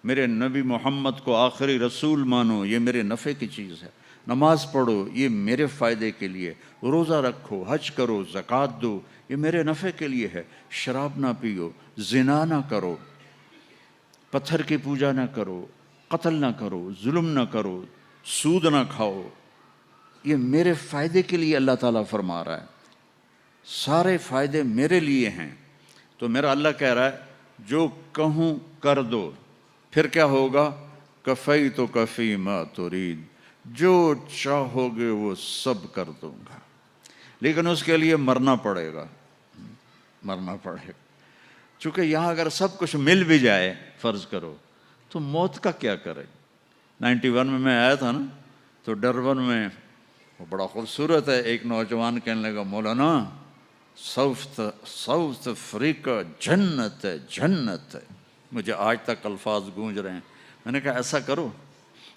میرے نبی محمد کو آخری رسول مانو یہ میرے نفع کی چیز ہے، نماز پڑھو یہ میرے فائدے کے لیے، روزہ رکھو، حج کرو، زکوٰۃ دو یہ میرے نفع کے لیے ہے، شراب نہ پیو، زنا نہ کرو، پتھر کی پوجا نہ کرو، قتل نہ کرو، ظلم نہ کرو، سود نہ کھاؤ، یہ میرے فائدے کے لیے اللہ تعالیٰ فرما رہا ہے، سارے فائدے میرے لیے ہیں۔ تو میرا اللہ کہہ رہا ہے جو کہوں کر دو، پھر کیا ہوگا؟ کفیتک فیما ترید جو چاہو گے وہ سب کر دوں گا، لیکن اس کے لیے مرنا پڑے گا، مرنا پڑے گا۔ چونکہ یہاں اگر سب کچھ مل بھی جائے فرض کرو تو موت کا کیا کرے؟ 91 میں آیا تھا نا، تو ڈربن میں وہ بڑا خوبصورت ہے، ایک نوجوان کہنے لگا مولانا ساؤتھ افریقہ جنت ہے، جنت ہے۔ مجھے آج تک الفاظ گونج رہے ہیں۔ میں نے کہا ایسا کرو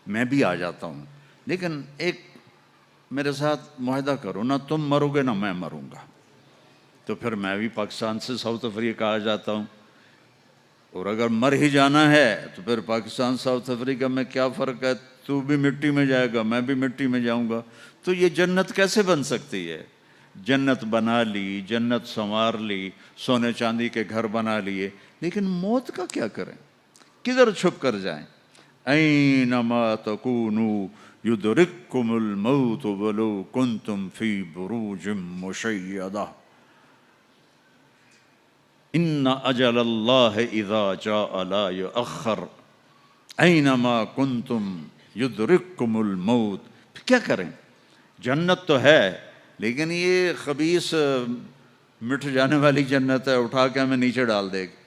میں بھی آ جاتا ہوں، لیکن ایک میرے ساتھ معاہدہ کرو، نہ تم مرو گے نہ میں مروں گا۔ تو پھر میں بھی پاکستان سے ساؤتھ افریقہ آ جاتا ہوں، اور اگر مر ہی جانا ہے تو پھر پاکستان ساؤتھ افریقہ میں کیا فرق ہے؟ تو بھی مٹی میں جائے گا میں بھی مٹی میں جاؤں گا۔ تو یہ جنت کیسے بن سکتی ہے؟ جنت بنا لی، جنت سنوار لی، سونے چاندی کے گھر بنا لیے، لیکن موت کا کیا کریں؟ کدھر چھپ کر جائیں؟ اینما تکونوا یدرککم الموت ولو کنتم فی بروج مشیدہ ان اجل اللہ اذا جاء لا یؤخر اینما کنتم یدرککم الموت۔ کیا کریں؟ جنت تو ہے لیکن یہ خبیث مٹ جانے والی جنت ہے، اٹھا کے ہمیں نیچے ڈال دے گی۔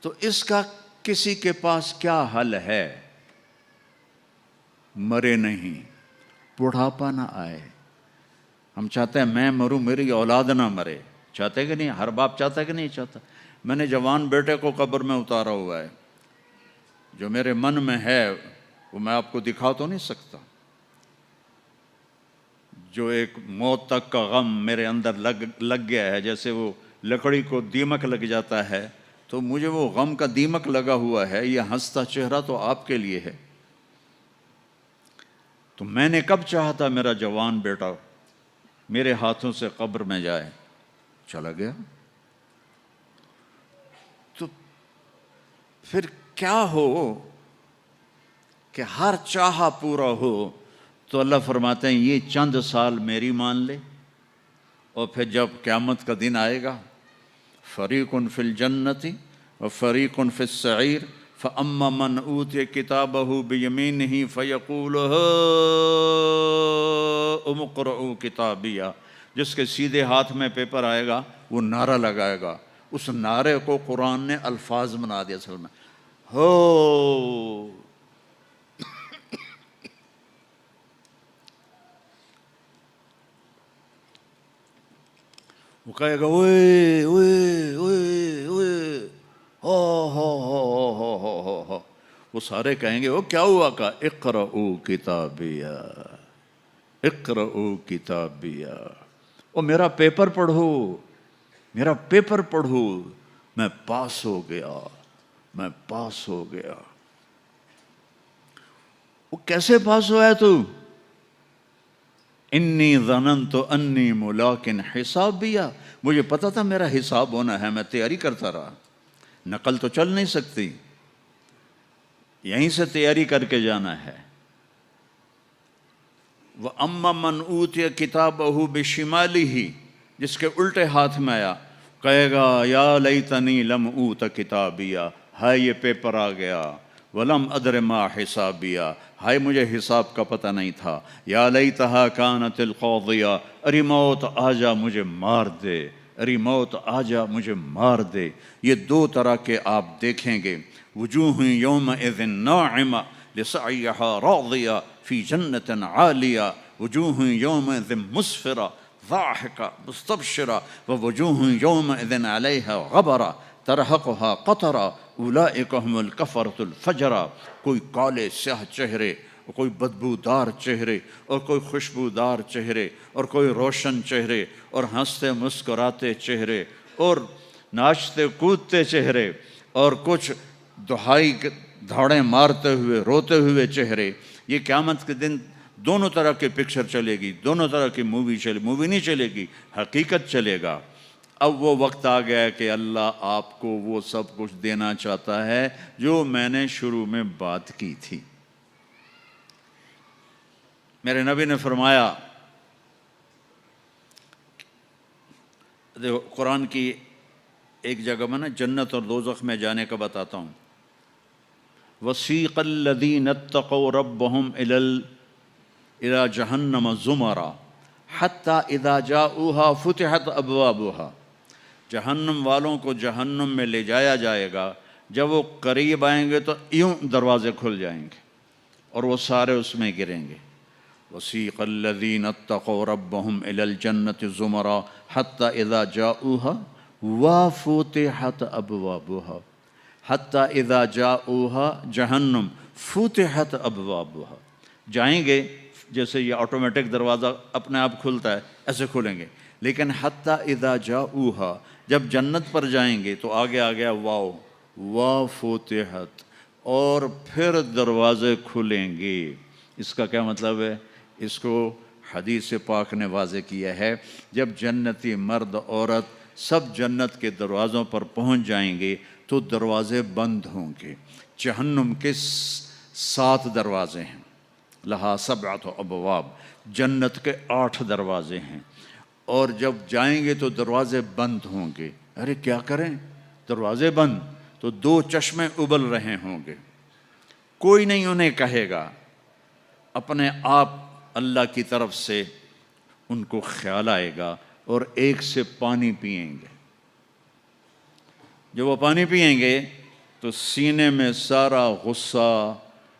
تو اس کا کسی کے پاس کیا حل ہے؟ مرے نہیں، بڑھاپا نہ آئے۔ ہم چاہتے ہیں میں مروں میری اولاد نہ مرے، چاہتے کہ نہیں؟ ہر باپ چاہتا ہے کہ نہیں چاہتا؟ میں نے جوان بیٹے کو قبر میں اتارا ہوا ہے، جو میرے من میں ہے وہ میں آپ کو دکھا تو نہیں سکتا، جو ایک موت تک کا غم میرے اندر لگ گیا ہے، جیسے وہ لکڑی کو دیمک لگ جاتا ہے، تو مجھے وہ غم کا دیمک لگا ہوا ہے۔ یہ ہنستا چہرہ تو آپ کے لیے ہے۔ تو میں نے کب چاہا تھا میرا جوان بیٹا میرے ہاتھوں سے قبر میں جائے، چلا گیا۔ تو پھر کیا ہو کہ ہر چاہا پورا ہو؟ تو اللہ فرماتے ہیں یہ چند سال میری مان لے، اور پھر جب قیامت کا دن آئے گا فریق فی الجنت و فریق فی السعیر فاما من اوتی کتابہ بیمینہ فیقول ہاؤم اقرؤوا کتابیہ، جس کے سیدھے ہاتھ میں پیپر آئے گا وہ نعرہ لگائے گا۔ اس نعرے کو قرآن نے الفاظ بنا دیا اصل میں، ہو وہ کہے گا اوئے اوئے اوئے اوئے ہو وہ سارے کہیں گے وہ کیا ہوا؟ کا اقرؤ کتابیہ، اقرؤ کتابیہ، وہ میرا پیپر پڑھو، میرا پیپر پڑھو، میں پاس ہو گیا، میں پاس ہو گیا۔ وہ کیسے پاس ہوا ہے تو؟ انی ظننت انی ملاق حسابیہ، مجھے پتا تھا میرا حساب ہونا ہے، میں تیاری کرتا رہا، نقل تو چل نہیں سکتی، یہیں سے تیاری کر کے جانا ہے۔ وَأَمَّا مَنْ أُوتِيَ كِتَابَهُ بِشِمَالِهِ، جس کے الٹے ہاتھ میں آیا، کہے گا یا لیتنی لم اوت کتابیہ، ہائے یہ پیپر آ گیا، ولم ادر ما حسابیہ، ہائے مجھے حساب کا پتہ نہیں تھا، یا لیتہا کانت القاضیہ، ارے موت آ جا مجھے مار دے، ارے موت آ جا مجھے مار دے۔ یہ دو طرح کے آپ دیکھیں گے، وجوہ یومئذ ناعمہ لسعیہا راضیہ فی جنت عالیہ، وجوہ یومئذ مسفرہ ضاحکہ مستبشرہ، ووجوہ یومئذ علیہا غبرہ ترہقہا قطرہ اولئک هم الکفرۃ الفجرہ۔ کوئی کالے سیاہ چہرے، اور کوئی بدبودار چہرے، اور کوئی خوشبودار چہرے، اور کوئی روشن چہرے، اور ہنستے مسکراتے چہرے، اور ناچتے کودتے چہرے، اور کچھ دہائی دھاڑیں مارتے ہوئے روتے ہوئے چہرے۔ یہ قیامت کے دن دونوں طرح کے پکچر چلے گی، دونوں طرح کی مووی نہیں چلے گی، حقیقت چلے گا۔ اب وہ وقت آ گیا ہے کہ اللہ آپ کو وہ سب کچھ دینا چاہتا ہے جو میں نے شروع میں بات کی تھی۔ میرے نبی نے فرمایا، دیکھو قرآن کی ایک جگہ میں نا جنت اور دوزخ میں جانے کا بتاتا ہوں۔ وَسِيقَ الَّذِينَ اتَّقَوْا رَبَّهُمْ إِلَى جَهَنَّمَ زُمَرًا حَتَّى إِذَا جَاءُوهَا فُتِحَتْ أَبْوَابُهَا، جہنم والوں کو جہنم میں لے جایا جائے گا، جب وہ قریب آئیں گے تو یوں دروازے کھل جائیں گے اور وہ سارے اس میں گریں گے۔ وَسِيقَ الَّذِينَ اتَّقَوْا رَبَّهُمْ إِلَى الْجَنَّةِ زُمَرًا حَتَّى إِذَا جَاءُوهَا وَفُتِحَتْ أَبْوَابُهَا، حَتَّى إِذَا جَاءُوهَا جہنم فُتِحَتْ أَبْوَابُهَا، جائیں گے جیسے یہ آٹومیٹک دروازہ اپنے آپ کھلتا ہے ایسے کھلیں گے، لیکن حتیٰ اذا جاؤوہا، جب جنت پر جائیں گے تو آگے آ گیا واو وَفُتِحَتْ، اور پھر دروازے کھلیں گے۔ اس کا کیا مطلب ہے؟ اس کو حدیث پاک نے واضح کیا ہے، جب جنتی مرد عورت سب جنت کے دروازوں پر پہنچ جائیں گے تو دروازے بند ہوں گے۔ جہنم کے 7 دروازے ہیں، لہا 7 ابواب، جنت کے 8 دروازے ہیں، اور جب جائیں گے تو دروازے بند ہوں گے۔ ارے کیا کریں، دروازے بند تو 2 چشمے ابل رہے ہوں گے، کوئی نہیں انہیں کہے گا، اپنے آپ اللہ کی طرف سے ان کو خیال آئے گا اور ایک سے پانی پئیں گے۔ جب وہ پانی پئیں گے تو سینے میں سارا غصہ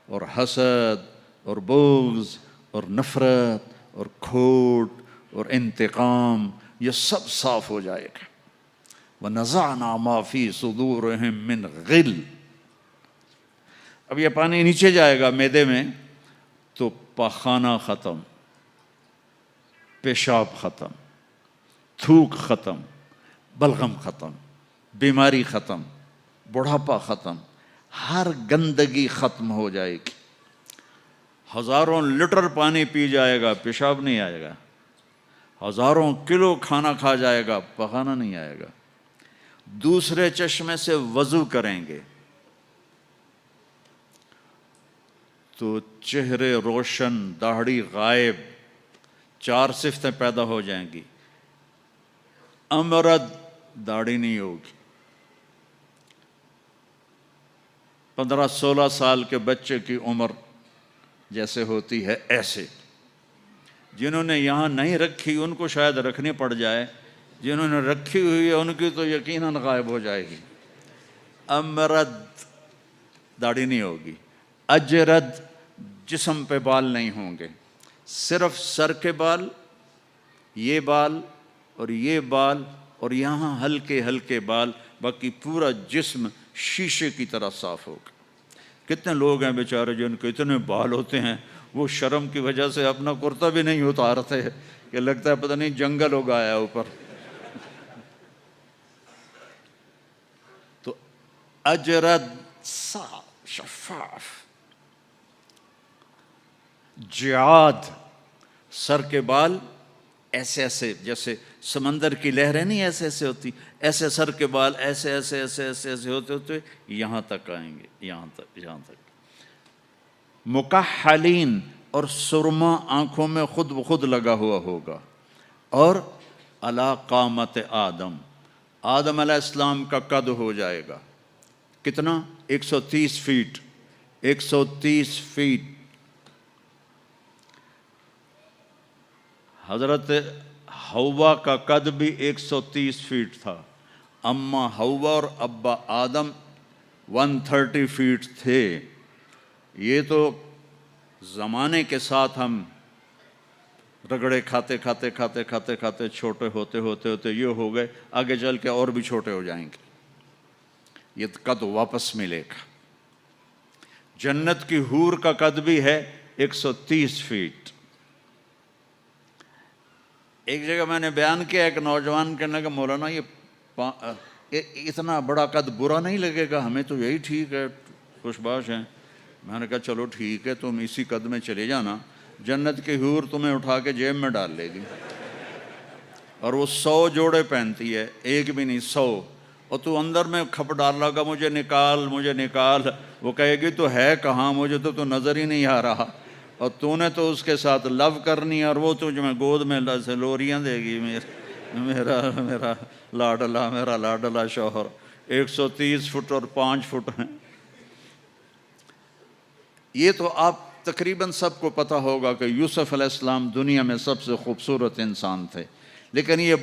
اور حسد اور بغض اور نفرت اور کھوٹ اور انتقام یہ سب صاف ہو جائے گا۔ وَنَزَعْنَا مَا فِي صُدُورِهِم مِّن غِلٍّ، اب یہ پانی نیچے جائے گا معدے میں تو پاخانہ ختم، پیشاب ختم، تھوک ختم، بلغم ختم، بیماری ختم، بڑھاپا ختم، ہر گندگی ختم ہو جائے گی۔ ہزاروں لیٹر پانی پی جائے گا، پیشاب نہیں آئے گا، ہزاروں کلو کھانا کھا جائے گا، پخانہ نہیں آئے گا۔ دوسرے چشمے سے وضو کریں گے تو چہرے روشن، داڑھی غائب، 4 صفتیں پیدا ہو جائیں گی۔ امرد، داڑھی نہیں ہوگی۔ 15-16 سال کے بچے کی عمر جیسے ہوتی ہے ایسے، جنہوں نے یہاں نہیں رکھی ان کو شاید رکھنی پڑ جائے، جنہوں نے رکھی ہوئی ہے ان کی تو یقیناً غائب ہو جائے گی۔ امرد، داڑھی نہیں ہوگی۔ اجرد، جسم پہ بال نہیں ہوں گے، صرف سر کے بال، یہ بال اور یہ بال اور یہاں ہلکے ہلکے بال، باقی پورا جسم شیشے کی طرح صاف ہوگا۔ کتنے لوگ ہیں بیچارے جن کے اتنے بال ہوتے ہیں وہ شرم کی وجہ سے اپنا کرتا بھی نہیں اتارتے کہ لگتا ہے پتہ نہیں جنگل اگایا اوپر. تو اجرد صاف شفاف، جعاد سر کے بال ایسے ایسے جیسے سمندر کی لہریں نہیں ایسے ایسے ہوتی، ایسے سر کے بال ایسے ایسے ایسے ایسے ایسے ہوتے ہوتے یہاں تک آئیں گے، یہاں تک. مکحلین، اور سرما آنکھوں میں خود بخود لگا ہوا ہوگا. اور علی قامت آدم، آدم علیہ السلام کا قد ہو جائے گا کتنا؟ 130 فیٹ. 130 فیٹ. حضرت حوا کا قد بھی 130 فیٹ تھا. اما حوا اور ابا آدم 130 فیٹ تھے. یہ تو زمانے کے ساتھ ہم رگڑے کھاتے کھاتے کھاتے کھاتے کھاتے چھوٹے ہوتے ہوتے ہوتے یہ ہو گئے، آگے چل کے اور بھی چھوٹے ہو جائیں گے. یہ قد واپس ملے گا. جنت کی حور کا قد بھی ہے 130 فیٹ. ایک جگہ میں نے بیان کیا، ایک نوجوان کہنے لگا مولانا یہ اتنا بڑا قد برا نہیں لگے گا؟ ہمیں تو یہی ٹھیک ہے، خوش باش ہیں. میں نے کہا چلو ٹھیک ہے، تم اسی قد میں چلے جانا، جنت کی حور تمہیں اٹھا کے جیب میں ڈال لے گی. اور وہ 100 جوڑے پہنتی ہے، ایک بھی نہیں 100. اور تو اندر میں کھپ ڈال لگا مجھے نکال مجھے نکال. وہ کہے گی تو ہے کہاں، مجھے تو نظر ہی نہیں آ رہا. اور تو نے تو اس کے ساتھ لو کرنی، اور وہ تجھ میں گود میں لوریاں دے گی. میرا لاڈلا شوہر 130 فٹ اور 5 فٹ ہیں. یہ تو آپ تقریباً سب کو پتہ ہوگا کہ یوسف علیہ السلام دنیا میں سب سے خوبصورت انسان تھے، لیکن یہ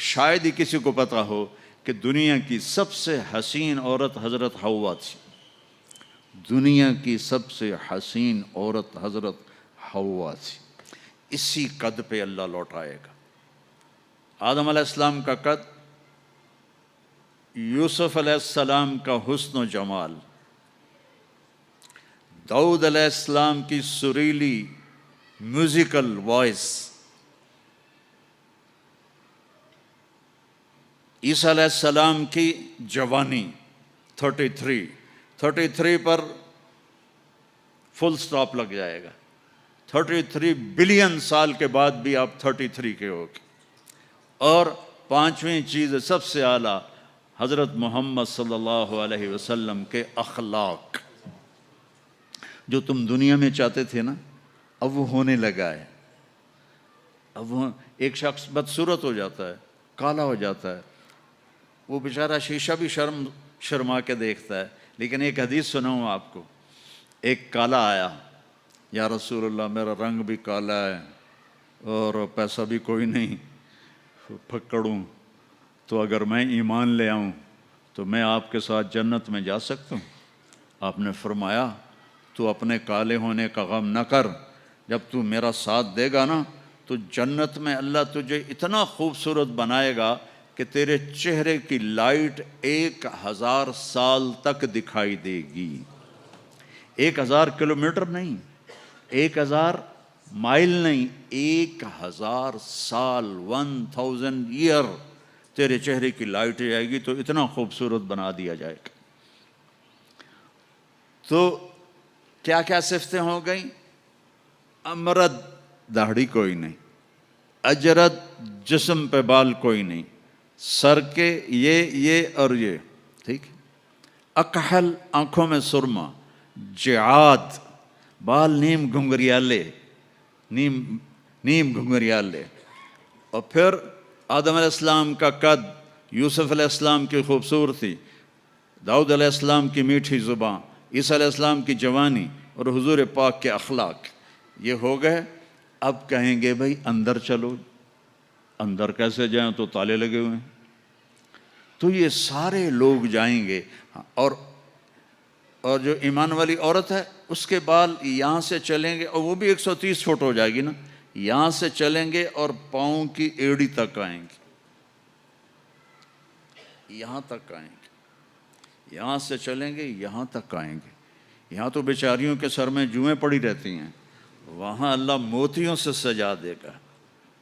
شاید ہی کسی کو پتہ ہو کہ دنیا کی سب سے حسین عورت حضرت حوا تھی. دنیا کی سب سے حسین عورت حضرت حوا تھی. اسی قد پہ اللہ لوٹائے گا. آدم علیہ السلام کا قد، یوسف علیہ السلام کا حسن و جمال، داؤد علیہ السلام کی سریلی میوزیکل وائس، عیسیٰ علیہ السلام کی جوانی 33 پر فل سٹاپ لگ جائے گا. 33 بلین سال کے بعد بھی آپ 33 کے ہو گے. اور پانچویں چیز سب سے اعلیٰ حضرت محمد صلی اللہ علیہ وسلم کے اخلاق. جو تم دنیا میں چاہتے تھے نا، اب وہ ہونے لگا ہے. اب وہ ایک شخص بدصورت ہو جاتا ہے، کالا ہو جاتا ہے، وہ بیچارہ شیشہ بھی شرما کے دیکھتا ہے. لیکن ایک حدیث سناؤں آپ کو. ایک کالا آیا، یا رسول اللہ میرا رنگ بھی کالا ہے اور پیسہ بھی کوئی نہیں، پھکڑوں، تو اگر میں ایمان لے آؤں تو میں آپ کے ساتھ جنت میں جا سکتا ہوں؟ آپ نے فرمایا تو اپنے کالے ہونے کا غم نہ کر، جب تو میرا ساتھ دے گا نا تو جنت میں اللہ تجھے اتنا خوبصورت بنائے گا کہ تیرے چہرے کی لائٹ 1000 سال تک دکھائی دے گی. 1000 کلومیٹر نہیں، 1000 مائل نہیں، 1000 سال، 1000 ایئر تیرے چہرے کی لائٹ جائے گی. تو اتنا خوبصورت بنا دیا جائے گا. تو کیا کیا صفتیں ہو گئیں؟ امرد، داڑھی کوئی نہیں. اجرد، جسم پہ بال کوئی نہیں. سر کے یہ اور یہ، ٹھیک. اکحل، آنکھوں میں سرما. جعاد، بال نیم گھنگریالے، نیم گھنگریالے. اور پھر آدم علیہ السلام کا قد، یوسف علیہ السلام کی خوبصورتی، داؤد علیہ السلام کی میٹھی زبان، عیسیٰ علیہ السلام کی جوانی اور حضور پاک کے اخلاق. یہ ہو گئے. اب کہیں گے بھائی اندر چلو. اندر کیسے جائیں؟ تو تالے لگے ہوئے ہیں. تو یہ سارے لوگ جائیں گے. اور جو ایمان والی عورت ہے اس کے بال یہاں سے چلیں گے، اور وہ بھی 130 فٹ ہو جائے گی نا. یہاں سے چلیں گے اور پاؤں کی ایڑی تک آئیں گے. یہاں تک آئیں گے. یہاں سے چلیں گے، یہاں تک آئیں گے. یہاں تو بیچاریوں کے سر میں جوئیں پڑی رہتی ہیں، وہاں اللہ موتیوں سے سجا دے گا،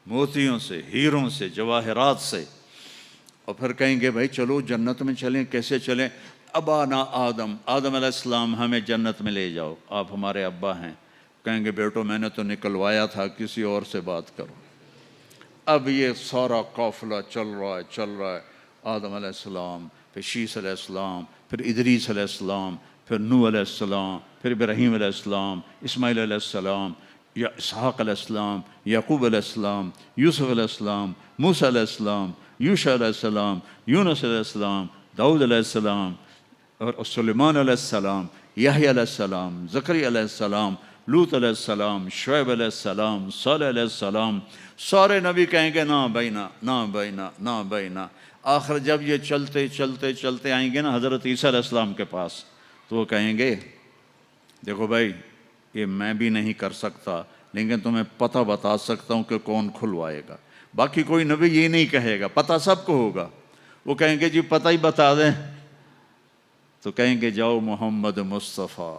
موتیوں سے، ہیروں سے، جواہرات سے، اور پھر کہیں گے بھائی چلو جنت میں چلیں، کیسے چلیں؟ ابانا آدم، آدم علیہ السلام ہمیں جنت میں لے جاؤ، آپ ہمارے ابا ہیں۔ کہیں گے بیٹو میں نے تو نکلوایا تھا، کسی اور سے بات کرو۔ اب یہ سارا قافلہ چل رہا ہے، آدم علیہ السلام، پھر شیس علیہ السلام، پھر ادریس علیہ السلام، پھر نوح علیہ السلام، پھر ابراہیم علیہ السلام، اسماعیل علیہ السلام، یا اسحاق علیہ السلام، یعقوب علیہ السلام، یوسف علیہ السلام، موسیٰ علیہ السلام، یوشع علیہ السلام، یونس علیہ السلام، داؤد علیہ السلام، اور سلیمان علیہ السلام، یحییٰ علیہ السلام، زکریا علیہ السلام، لوط علیہ السلام، شعیب علیہ السلام، صالح علیہ السلام، سارے نبی کہیں گے نا بینا، نا بینا، نا بینا۔ آخر جب یہ چلتے چلتے چلتے آئیں گے نا حضرت عیسیٰ علیہ السلام کے پاس، تو وہ کہیں گے دیکھو بھائی یہ میں بھی نہیں کر سکتا، لیکن تمہیں پتہ بتا سکتا ہوں کہ کون کھلوائے گا۔ باقی کوئی نبی یہ نہیں کہے گا، پتہ سب کو ہوگا۔ وہ کہیں گے جی پتہ ہی بتا دیں، تو کہیں گے جاؤ محمد مصطفیٰ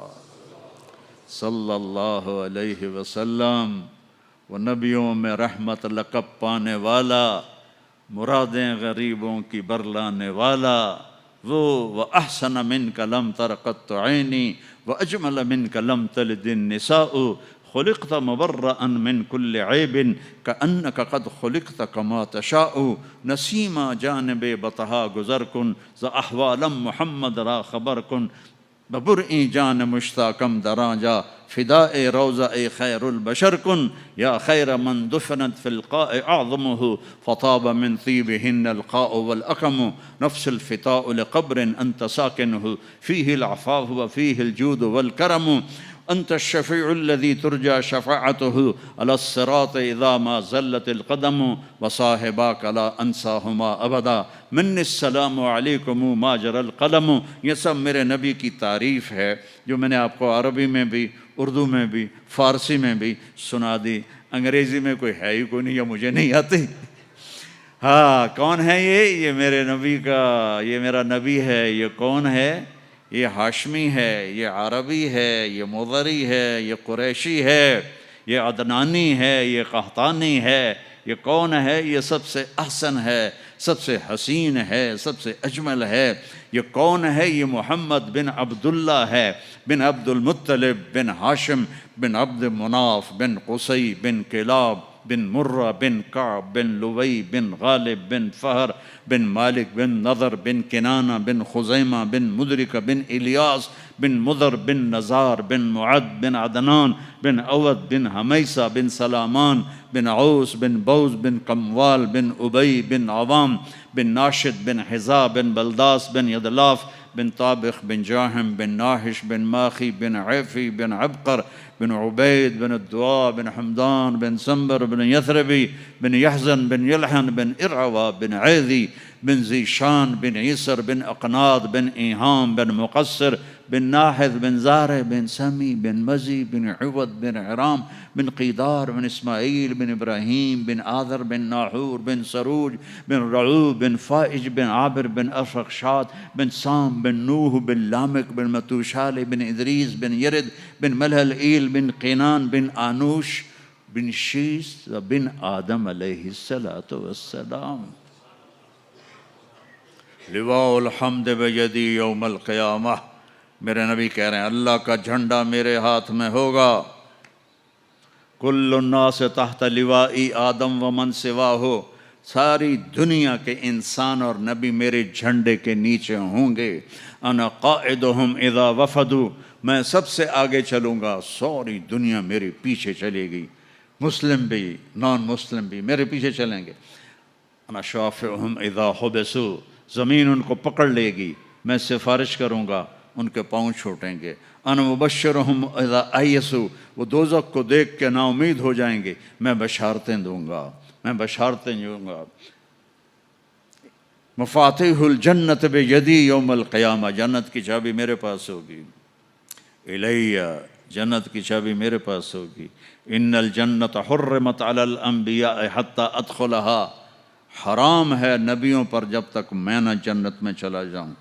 صلی اللہ علیہ وسلم، وہ نبیوں میں رحمت لقب پانے والا، مرادیں غریبوں کی برلانے والا، وہ وَأَحْسَنَ مِنْكَ لَمْ تَرَ قَطُّ عَيْنِي وَأَجْمَلَ مِنْكَ لَمْ تَلِدِ النِّسَاءُ خُلِقْتَ مُبَرَّأً مِنْ كُلِّ عَيْبٍ كَأَنَّكَ قَدْ خُلِقْتَ كَمَا تَشَاءُ نسیما جانب بطہا گزر کن ز احوالم محمد را خبر کن ببرئی جان مشتاقم دراجا فداء روضہ خیر البشر کن یا خیر من دفنت فی القاء اعظمہ فطاب من طیبہن القاء والاکم نفس الفتاء لقبر انت ساکنہ فیہ العفاف وفیہ الجود والکرم انت الشفیع الذي ترجى شفاعته على الصراط اذا ما زلت القدم وصاحباك لا انساهما ابدا من السلام علیکم ما جرى القلم۔ یہ سب میرے نبی کی تعریف ہے جو میں نے آپ کو عربی میں بھی، اردو میں بھی، فارسی میں بھی سنا دی۔ انگریزی میں کوئی ہے ہی کوئی نہیں، یا مجھے نہیں آتی۔ ہاں کون ہے یہ میرے نبی کا، یہ میرا نبی ہے۔ یہ کون ہے؟ یہ ہاشمی ہے، یہ عربی ہے، یہ مضری ہے، یہ قریشی ہے، یہ عدنانی ہے، یہ قحطانی ہے۔ یہ کون ہے؟ یہ سب سے احسن ہے، سب سے حسین ہے، سب سے اجمل ہے۔ یہ کون ہے؟ یہ محمد بن عبداللہ ہے، بن عبد المطلب، بن ہاشم، بن عبد مناف، بن قصی، بن کلاب، بن مرہ، بن کعب، بن لوی، بن غالب، بن فہر، بن مالک، بن نضر، بن کنانہ، بن خزیمہ، بن مدرکہ، بن الیاس، بن مضر، بن نزار، بن معد، بن عدنان، بن عود، بن حمیسہ، بن سلامان، بن عوس، بن بوز، بن قموال، بن ابی، بن عوام، بن ناشد، بن حزا، بن بلداس، بن یدلاف، بن طابخ، بن جاہم، بن ناحش، بن ماخی، بن عیفی، بن عبقر، بن عبید، بن الدعاء، بن حمدان، بن سنبر، بن یثربی، بن یحزن، بن یلحن، بن ارعوا، بن عیدی، بن ذیشان، بن عیسر، بن اقناد، بن ایہام، بن مقصر، بن ناحذ، بن زارع، بن سمی، بن مزی، بن عوض، بن عرام، بن قیدار، بن اسماعیل، بن ابراہیم، بن آذر، بن ناحور، بن سروج، بن رعوب، بن فائج، بن عابر، بن ارفخشاد، بن سام، بن نوح، بن لامک، بن متوشال، بن ادریس، بن یرد، بن ملہل ایل، بن قینان، بن آنوش، بن شیس، بن آدم علیہ السلام۔ لواء الحمد بیدی یوم القیامہ، میرے نبی کہہ رہے ہیں اللہ کا جھنڈا میرے ہاتھ میں ہوگا۔ کل الناس تحت لوائی آدم ومن سواہ، ساری دنیا کے انسان اور نبی میرے جھنڈے کے نیچے ہوں گے۔ انا قائدہم اذا وفدوا، میں سب سے آگے چلوں گا، ساری دنیا میرے پیچھے چلے گی، مسلم بھی نان مسلم بھی میرے پیچھے چلیں گے۔ انا شافعہم اذا حبسوا، زمین ان کو پکڑ لے گی، میں سفارش کروں گا، ان کے پاؤں چھوٹیں گے۔ انا مبشرہم اذا ایسوا، وہ دوزخ کو دیکھ کے نا امید ہو جائیں گے، میں بشارتیں دوں گا، میں بشارتیں دوں گا۔ مفاتیح الجنت بیدی یوم القیامہ، جنت کی چابی میرے پاس ہوگی۔ الیہ، جنت کی چابی میرے پاس ہوگی۔ ان الجنت حرمت علی الانبیاء حتی ادخلہا، حرام ہے نبیوں پر جب تک میں نہ جنت میں چلا جاؤں۔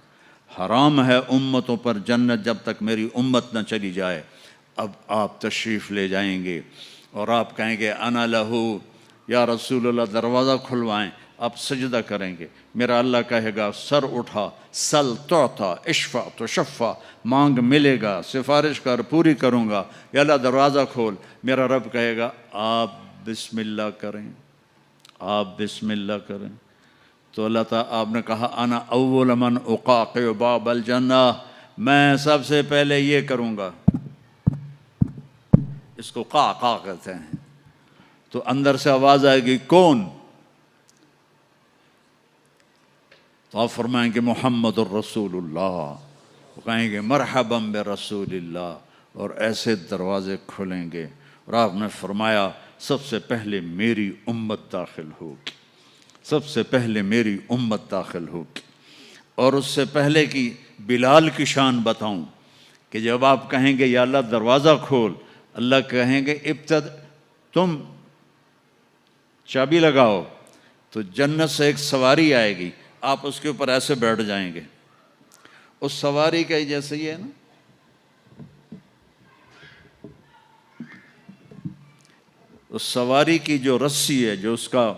حرام ہے امتوں پر جنت جب تک میری امت نہ چلی جائے۔ اب آپ تشریف لے جائیں گے اور آپ کہیں گے انا لہو، یا رسول اللہ دروازہ کھلوائیں، آپ سجدہ کریں گے، میرا اللہ کہے گا سر اٹھا، سل تعطا، اشفع تشفع، مانگ ملے گا، سفارش کر پوری کروں گا، یا اللہ دروازہ کھول۔ میرا رب کہے گا آپ بسم اللہ کریں، آپ بسم اللہ کریں۔ تو اللہ تعالیٰ، آپ نے کہا انا اول من اقاقع باب الجنہ، میں سب سے پہلے یہ کروں گا، اس کو قعقاع کہتے ہیں۔ تو اندر سے آواز آئے گی کون؟ تو آپ فرمائیں گے محمد الرسول اللہ، وہ کہیں گے مرحبا برسول اللہ، اور ایسے دروازے کھلیں گے۔ اور آپ نے فرمایا سب سے پہلے میری امت داخل ہوگی، سب سے پہلے میری امت داخل ہوگی۔ اور اس سے پہلے کی بلال کی شان بتاؤں کہ جب آپ کہیں گے یا اللہ دروازہ کھول، اللہ کہیں گے تم چابی لگاؤ، تو جنت سے ایک سواری آئے گی، آپ اس کے اوپر ایسے بیٹھ جائیں گے، اس سواری کا جیسے یہ ہے نا، اس سواری کی جو رسی ہے، جو اس کا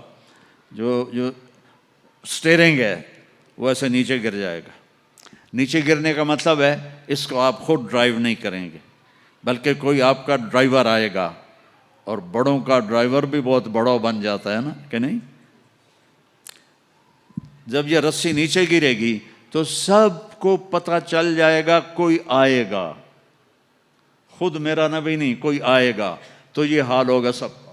جو سٹیرنگ ہے، وہ ایسے نیچے گر جائے گا۔ نیچے گرنے کا مطلب ہے اس کو آپ خود ڈرائیو نہیں کریں گے، بلکہ کوئی آپ کا ڈرائیور آئے گا، اور بڑوں کا ڈرائیور بھی بہت بڑا بن جاتا ہے نا کہ نہیں؟ جب یہ رسی نیچے گرے گی تو سب کو پتہ چل جائے گا کوئی آئے گا، خود میرا نبی نہیں، کوئی آئے گا، تو یہ حال ہوگا سب کا۔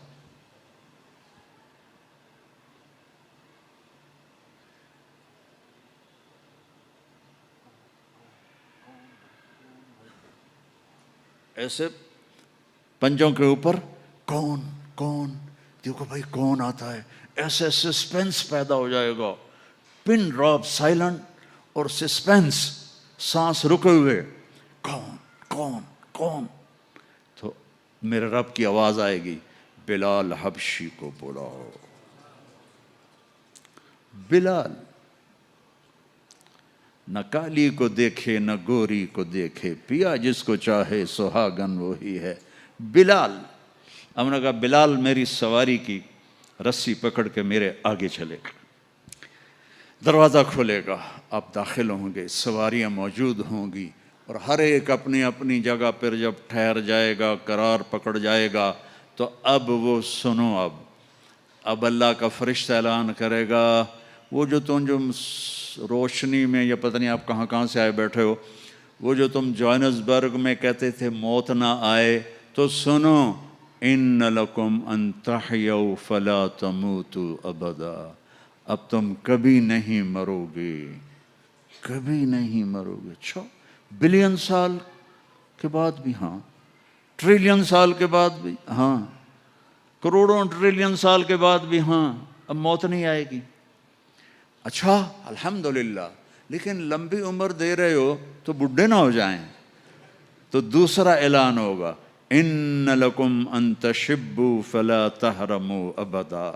ایسے پنجوں کے اوپر کون کون، دیکھو بھائی کون آتا ہے، ایسے سسپینس پیدا ہو جائے گا، پن ڈراپ سائلنٹ اور سسپینس، سانس رکے ہوئے، کون کون کون۔ تو میرے رب کی آواز آئے گی بلال حبشی کو بلاؤ۔ بلال نہ کالی کو دیکھے نہ گوری کو دیکھے، پیا جس کو چاہے سہاگن وہی ہے۔ بلال، ہم نے کہا بلال میری سواری کی رسی پکڑ کے میرے آگے چلے گا، دروازہ کھلے گا، آپ داخل ہوں گے، سواریاں موجود ہوں گی، اور ہر ایک اپنی اپنی جگہ پر جب ٹھہر جائے گا، قرار پکڑ جائے گا، تو اب وہ سنو، اب اللہ کا فرشتہ اعلان کرے گا، وہ جو تم روشنی میں، یا پتہ نہیں آپ کہاں کہاں سے آئے بیٹھے ہو، وہ جو تم جوہانسبرگ میں کہتے تھے موت نہ آئے، تو سنو، ان لکم ان تحیوا فلا تموتوا ابدا، اب تم کبھی نہیں مرو گے، کبھی نہیں مرو گے۔ اچھا، بلین سال کے بعد بھی ہاں، ٹریلین سال کے بعد بھی ہاں، کروڑوں ٹریلین سال کے بعد بھی ہاں، اب موت نہیں آئے گی۔ اچھا الحمدللہ، لیکن لمبی عمر دے رہے ہو تو بڈھے نہ ہو جائیں، تو دوسرا اعلان ہوگا ان لکم ان تشبوا فلا تحرموا ابدا،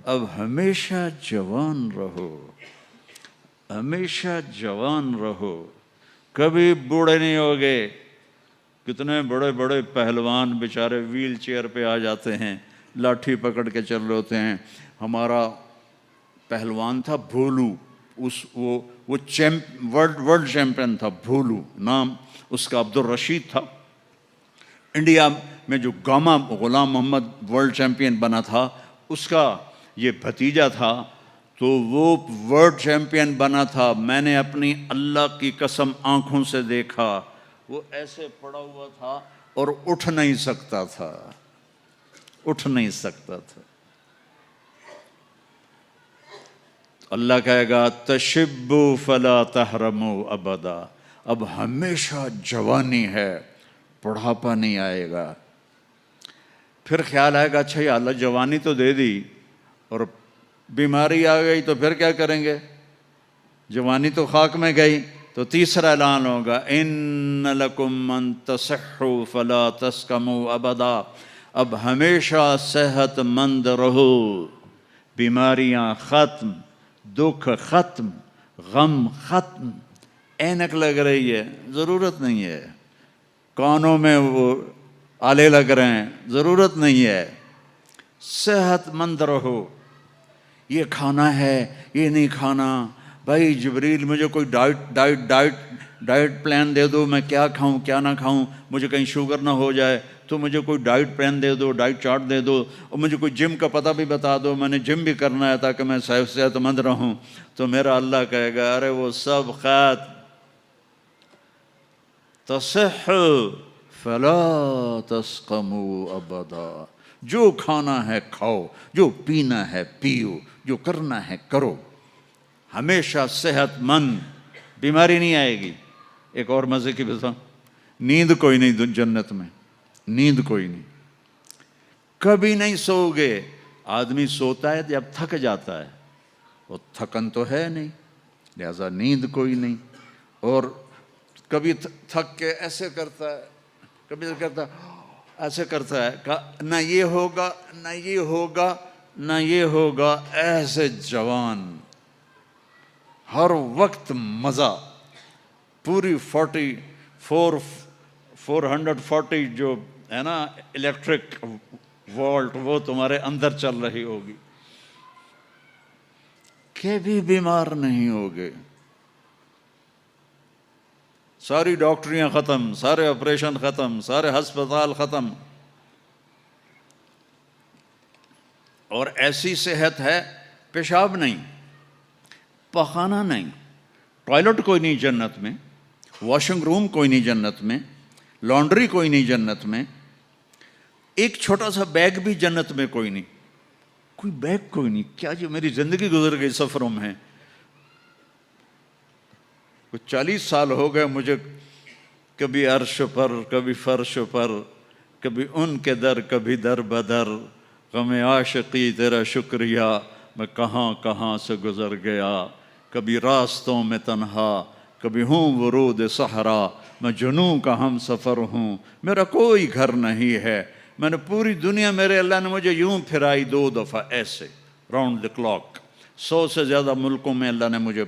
اب ہمیشہ جوان رہو، ہمیشہ جوان رہو، کبھی بوڑھے نہیں ہوگے۔ کتنے بڑے بڑے پہلوان بیچارے ویل چیئر پہ آ جاتے ہیں، لاٹھی پکڑ کے چل رہے ہوتے ہیں۔ ہمارا پہلوان تھا بھولو، وہ ورلڈ چیمپئن تھا، بھولو نام اس کا، عبد الرشید تھا۔ انڈیا میں جو گاما غلام محمد ورلڈ چیمپئن بنا تھا، اس کا یہ بھتیجا تھا، تو وہ ورلڈ چیمپئن بنا تھا۔ میں نے اپنی اللہ کی قسم آنکھوں سے دیکھا، وہ ایسے پڑا ہوا تھا اور اٹھ نہیں سکتا تھا، اٹھ نہیں سکتا تھا۔ اللہ کہے گا تشبوا فلا تحرموا ابدا، اب ہمیشہ جوانی ہے، بڑھاپا نہیں آئے گا۔ پھر خیال آئے گا اچھا یا اللہ جوانی تو دے دی اور بیماری آ گئی تو پھر کیا کریں گے، جوانی تو خاک میں گئی۔ تو تیسرا اعلان ہوگا ان لکم ان تصحوا فلا تسقموا ابدا، اب ہمیشہ صحت مند رہو، بیماریاں ختم، دکھ ختم، غم ختم، اینک لگ رہی ہے، ضرورت نہیں ہے. کانوں میں وہ آلے لگ رہے ہیں، ضرورت نہیں ہے. صحت مند رہو. یہ کھانا ہے، یہ نہیں کھانا. بھائی جبریل مجھے کوئی ڈائٹ پلان دے دو، میں کیا کھاؤں کیا نہ کھاؤں، مجھے کہیں شوگر نہ ہو جائے تو مجھے کوئی ڈائٹ پلان دے دو، ڈائٹ چارٹ دے دو، اور مجھے کوئی جم کا پتہ بھی بتا دو، میں نے جم بھی کرنا ہے تاکہ میں صحت مند رہوں. تو میرا اللہ کہے گا ارے وہ سب خیر. تصح فلا تسقموا ابدا. جو کھانا ہے کھاؤ، جو پینا ہے پیو، جو کرنا ہے کرو. ہمیشہ صحت مند، بیماری نہیں آئے گی. ایک اور مزے کی بتاؤں، نیند کوئی نہیں جنت میں، نیند کوئی نہیں. کبھی نہیں سو گے. آدمی سوتا ہے جب تھک جاتا ہے، وہ تھکن تو ہے نہیں، لہذا نیند کوئی نہیں. اور کبھی تھک کے ایسے کرتا ہے، کبھی کرتا ایسے کرتا ہے، نہ یہ ہوگا نہ یہ ہوگا نہ یہ ہوگا. ایسے جوان، ہر وقت مزہ. پوری 440 جو ہے نا الیکٹرک وولٹ، وہ تمہارے اندر چل رہی ہوگی. کبھی بیمار نہیں ہوگے. ساری ڈاکٹریاں ختم، سارے آپریشن ختم، سارے ہسپتال ختم. اور ایسی صحت ہے، پیشاب نہیں، پخانہ نہیں، ٹوائلٹ کوئی نہیں جنت میں، واشنگ روم کوئی نہیں جنت میں، لانڈری کوئی نہیں جنت میں، ایک چھوٹا سا بیگ بھی جنت میں کوئی نہیں. کوئی بیگ کوئی نہیں. کیا جو میری زندگی گزر گئی سفروں میں. 40 سال ہو گئے مجھے، کبھی عرش پر کبھی فرش پر، کبھی ان کے در کبھی در بدر. غم عاشقی تیرا شکریہ، میں کہاں کہاں سے گزر گیا. کبھی راستوں میں تنہا، کبھی ہوں ورود صحرا. میں جنوں کا ہم سفر ہوں، میرا کوئی گھر نہیں ہے. میں نے پوری دنیا، میرے اللہ نے مجھے یوں پھرائی 2 دفعہ ایسے راؤنڈ دی کلاک. 100 سے زیادہ ملکوں میں اللہ نے مجھے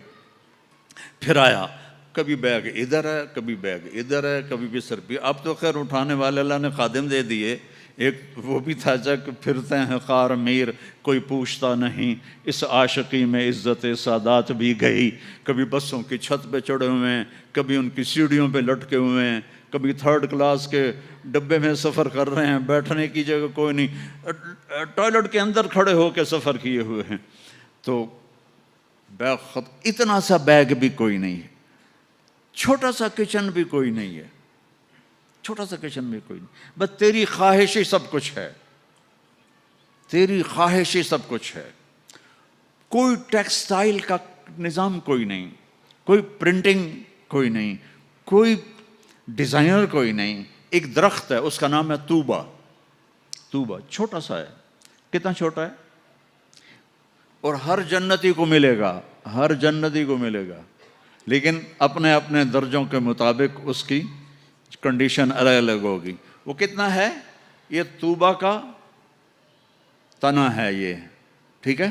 پھرایا. کبھی بیگ ادھر ہے، کبھی بیگ ادھر ہے، کبھی بستر بھی. اب تو خیر اٹھانے والے اللہ نے خادم دے دیے. ایک وہ بھی تھا جب پھرتے ہیں خار میر، کوئی پوچھتا نہیں. اس عاشقی میں عزت سادات بھی گئی. کبھی بسوں کی چھت پہ چڑھے ہوئے ہیں، کبھی ان کی سیڑھیوں پہ لٹکے ہوئے ہیں، کبھی 3rd کلاس کے ڈبے میں سفر کر رہے ہیں، بیٹھنے کی جگہ کوئی نہیں، ٹوائلٹ کے اندر کھڑے ہو کے سفر کیے ہوئے ہیں. تو بیگ اتنا سا بیگ بھی کوئی نہیں ہے. چھوٹا سا کچن بھی کوئی نہیں ہے، چھوٹا سا کچن بھی کوئی نہیں. بس تیری خواہش ہی سب کچھ ہے، تیری خواہش ہی سب کچھ ہے. کوئی ٹیکسٹائل کا نظام کوئی نہیں، کوئی پرنٹنگ کوئی نہیں، کوئی ڈیزائنر کوئی نہیں. ایک درخت ہے، اس کا نام ہے طوبہ. طوبہ چھوٹا سا ہے. کتنا چھوٹا ہے؟ اور ہر جنتی کو ملے گا، ہر جنتی کو ملے گا، لیکن اپنے اپنے درجوں کے مطابق اس کی کنڈیشن الگ الگ ہوگی. وہ کتنا ہے؟ یہ طوبہ کا تنا ہے یہ، ٹھیک ہے.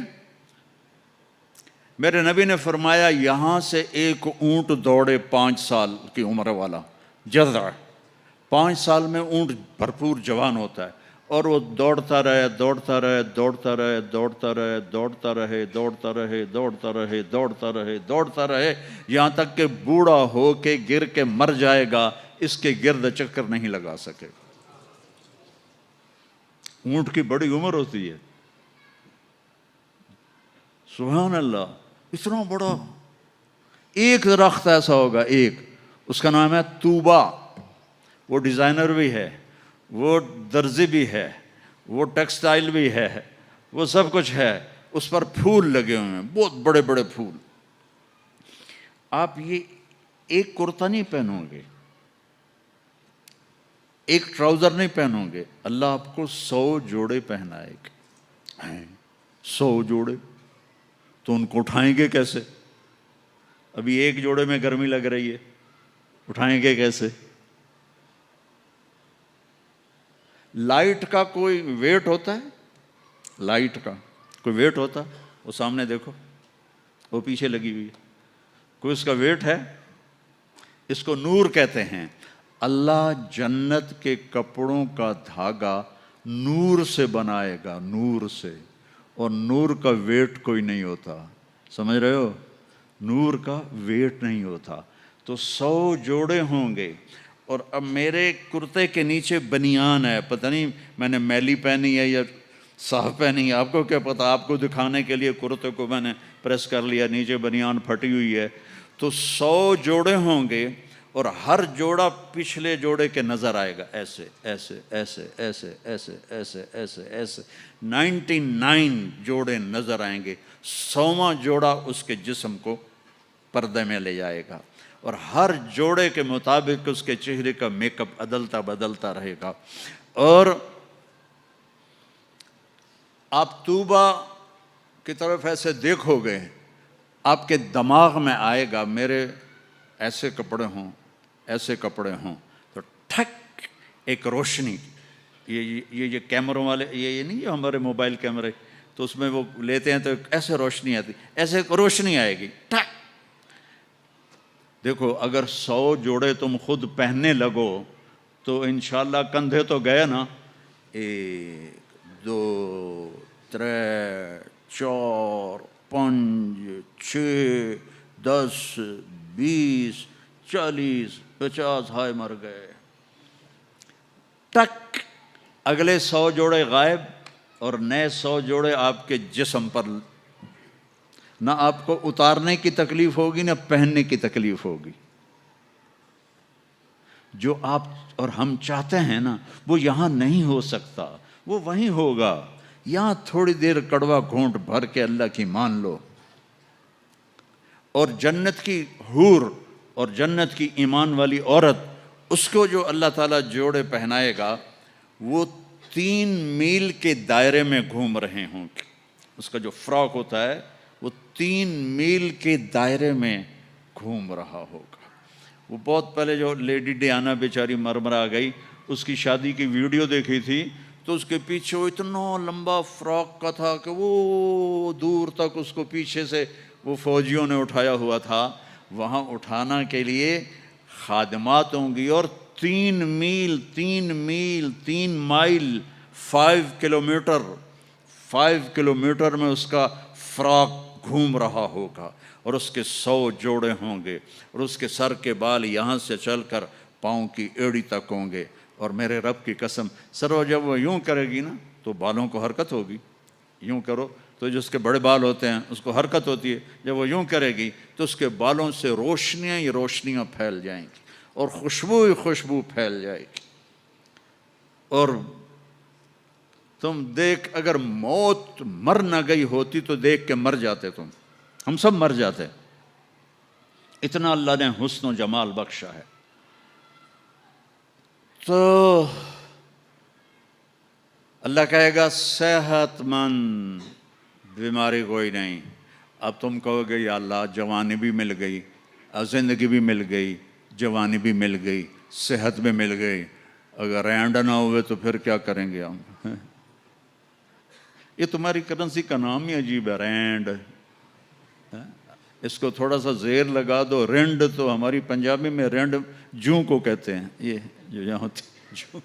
میرے نبی نے فرمایا یہاں سے ایک اونٹ دوڑے 5 سال کی عمر والا جذع. 5 سال میں اونٹ بھرپور جوان ہوتا ہے، اور وہ دوڑتا رہے دوڑتا رہے دوڑتا رہے دوڑتا رہے دوڑتا رہے دوڑتا رہے دوڑتا رہے دوڑتا رہے دوڑتا رہے، یہاں تک کہ بوڑھا ہو کے گر کے مر جائے گا، اس کے گرد چکر نہیں لگا سکے. اونٹ کی بڑی عمر ہوتی ہے، سبحان اللہ. اتنا بڑا ایک درخت ایسا ہوگا، ایک، اس کا نام ہے طوبہ. وہ ڈیزائنر بھی ہے، وہ درزی بھی ہے، وہ ٹیکسٹائل بھی ہے، وہ سب کچھ ہے. اس پر پھول لگے ہوئے ہیں، بہت بڑے بڑے پھول. آپ یہ ایک کرتا نہیں پہنو گے، ایک ٹراؤزر نہیں پہنو گے، اللہ آپ کو 100 جوڑے پہنائے گا. 100 جوڑے تو ان کو اٹھائیں گے کیسے؟ ابھی ایک جوڑے میں گرمی لگ رہی ہے، اٹھائیں گے کیسے؟ لائٹ کا کوئی ویٹ ہوتا ہے؟ لائٹ کا کوئی ویٹ ہوتا ہے؟ وہ سامنے دیکھو، وہ پیچھے لگی ہوئی ہے، کوئی اس کا ویٹ ہے؟ اس کو نور کہتے ہیں۔ اللہ جنت کے کپڑوں کا دھاگا نور سے بنائے گا، نور سے، اور نور کا ویٹ کوئی نہیں ہوتا، سمجھ رہے ہو؟ نور کا ویٹ نہیں ہوتا۔ تو 100 جوڑے ہوں گے، اور اب میرے کرتے کے نیچے بنیان ہے، پتہ نہیں میں نے میلی پہنی ہے یا صاف پہنی ہے، آپ کو کیا پتہ، آپ کو دکھانے کے لیے کرتے کو میں نے پریس کر لیا، نیچے بنیان پھٹی ہوئی ہے۔ تو 100 جوڑے ہوں گے، اور ہر جوڑا پچھلے جوڑے کے نظر آئے گا، ایسے ایسے ایسے ایسے ایسے ایسے ایسے ایسے 99 جوڑے نظر آئیں گے، 100واں جوڑا اس کے جسم کو پردے میں لے جائے گا، اور ہر جوڑے کے مطابق اس کے چہرے کا میک اپ بدلتا رہے گا۔ اور آپ طوبہ کی طرف ایسے دیکھو گے، آپ کے دماغ میں آئے گا میرے ایسے کپڑے ہوں، ایسے کپڑے ہوں، تو ٹھک ایک روشنی، یہ کیمروں والے، یہ نہیں، جو ہمارے موبائل کیمرے، تو اس میں وہ لیتے ہیں تو ایسے روشنی آتی، ایسے روشنی آئے گی، ٹھک۔ دیکھو اگر 100 جوڑے تم خود پہننے لگو تو انشاءاللہ کندھے تو گئے نا، 1 2 3 4 5 6 10 20 40 50، ہائے مر گئے، ٹک، اگلے 100 جوڑے غائب، اور نئے 100 جوڑے آپ کے جسم پر، نہ آپ کو اتارنے کی تکلیف ہوگی نہ پہننے کی تکلیف ہوگی۔ جو آپ اور ہم چاہتے ہیں نا وہ یہاں نہیں ہو سکتا، وہ وہیں ہوگا۔ یہاں تھوڑی دیر کڑوا گھونٹ بھر کے اللہ کی مان لو، اور جنت کی حور اور جنت کی ایمان والی عورت، اس کو جو اللہ تعالیٰ جوڑے پہنائے گا، وہ 3 میل کے دائرے میں گھوم رہے ہوں گے۔ اس کا جو فراک ہوتا ہے وہ 3 میل کے دائرے میں گھوم رہا ہوگا۔ وہ بہت پہلے جو لیڈی ڈیانا بیچاری مرمرا گئی، اس کی شادی کی ویڈیو دیکھی تھی، تو اس کے پیچھے وہ اتنا لمبا فراک کا تھا کہ وہ دور تک اس کو پیچھے سے وہ فوجیوں نے اٹھایا ہوا تھا۔ وہاں اٹھانا کے لیے خادمات ہوں گی، اور 3 میل 3 مائل 5 کلومیٹر 5 کلومیٹر میں اس کا فراک گھوم رہا ہوگا، اور اس کے 100 جوڑے ہوں گے، اور اس کے سر کے بال یہاں سے چل کر پاؤں کی ایڑی تک ہوں گے۔ اور میرے رب کی قسم، سرو جب وہ یوں کرے گی نا تو بالوں کو حرکت ہوگی، یوں کرو تو جس کے بڑے بال ہوتے ہیں اس کو حرکت ہوتی ہے، جب وہ یوں کرے گی تو اس کے بالوں سے روشنیاں ہی روشنیاں پھیل جائیں گی، اور خوشبو ہی خوشبو پھیل جائے گی۔ اور تم دیکھ، اگر موت مر نہ گئی ہوتی تو دیکھ کے مر جاتے، ہم سب مر جاتے، اتنا اللہ نے حسن و جمال بخشا ہے۔ تو اللہ کہے گا صحت مند، بیماری کوئی نہیں۔ اب تم کہو گے یا اللہ جوانی بھی مل گئی، زندگی بھی مل گئی، جوانی بھی مل گئی، صحت بھی مل گئی، اگر رینڈ نہ ہوئے تو پھر کیا کریں گے ہم؟ یہ تمہاری کرنسی کا نام ہی عجیب ہے، رینڈ۔ اس کو تھوڑا سا زیر لگا دو، رینڈ، تو ہماری پنجابی میں رینڈ جوں کو کہتے ہیں، یہ جو یہاں ہوتی جو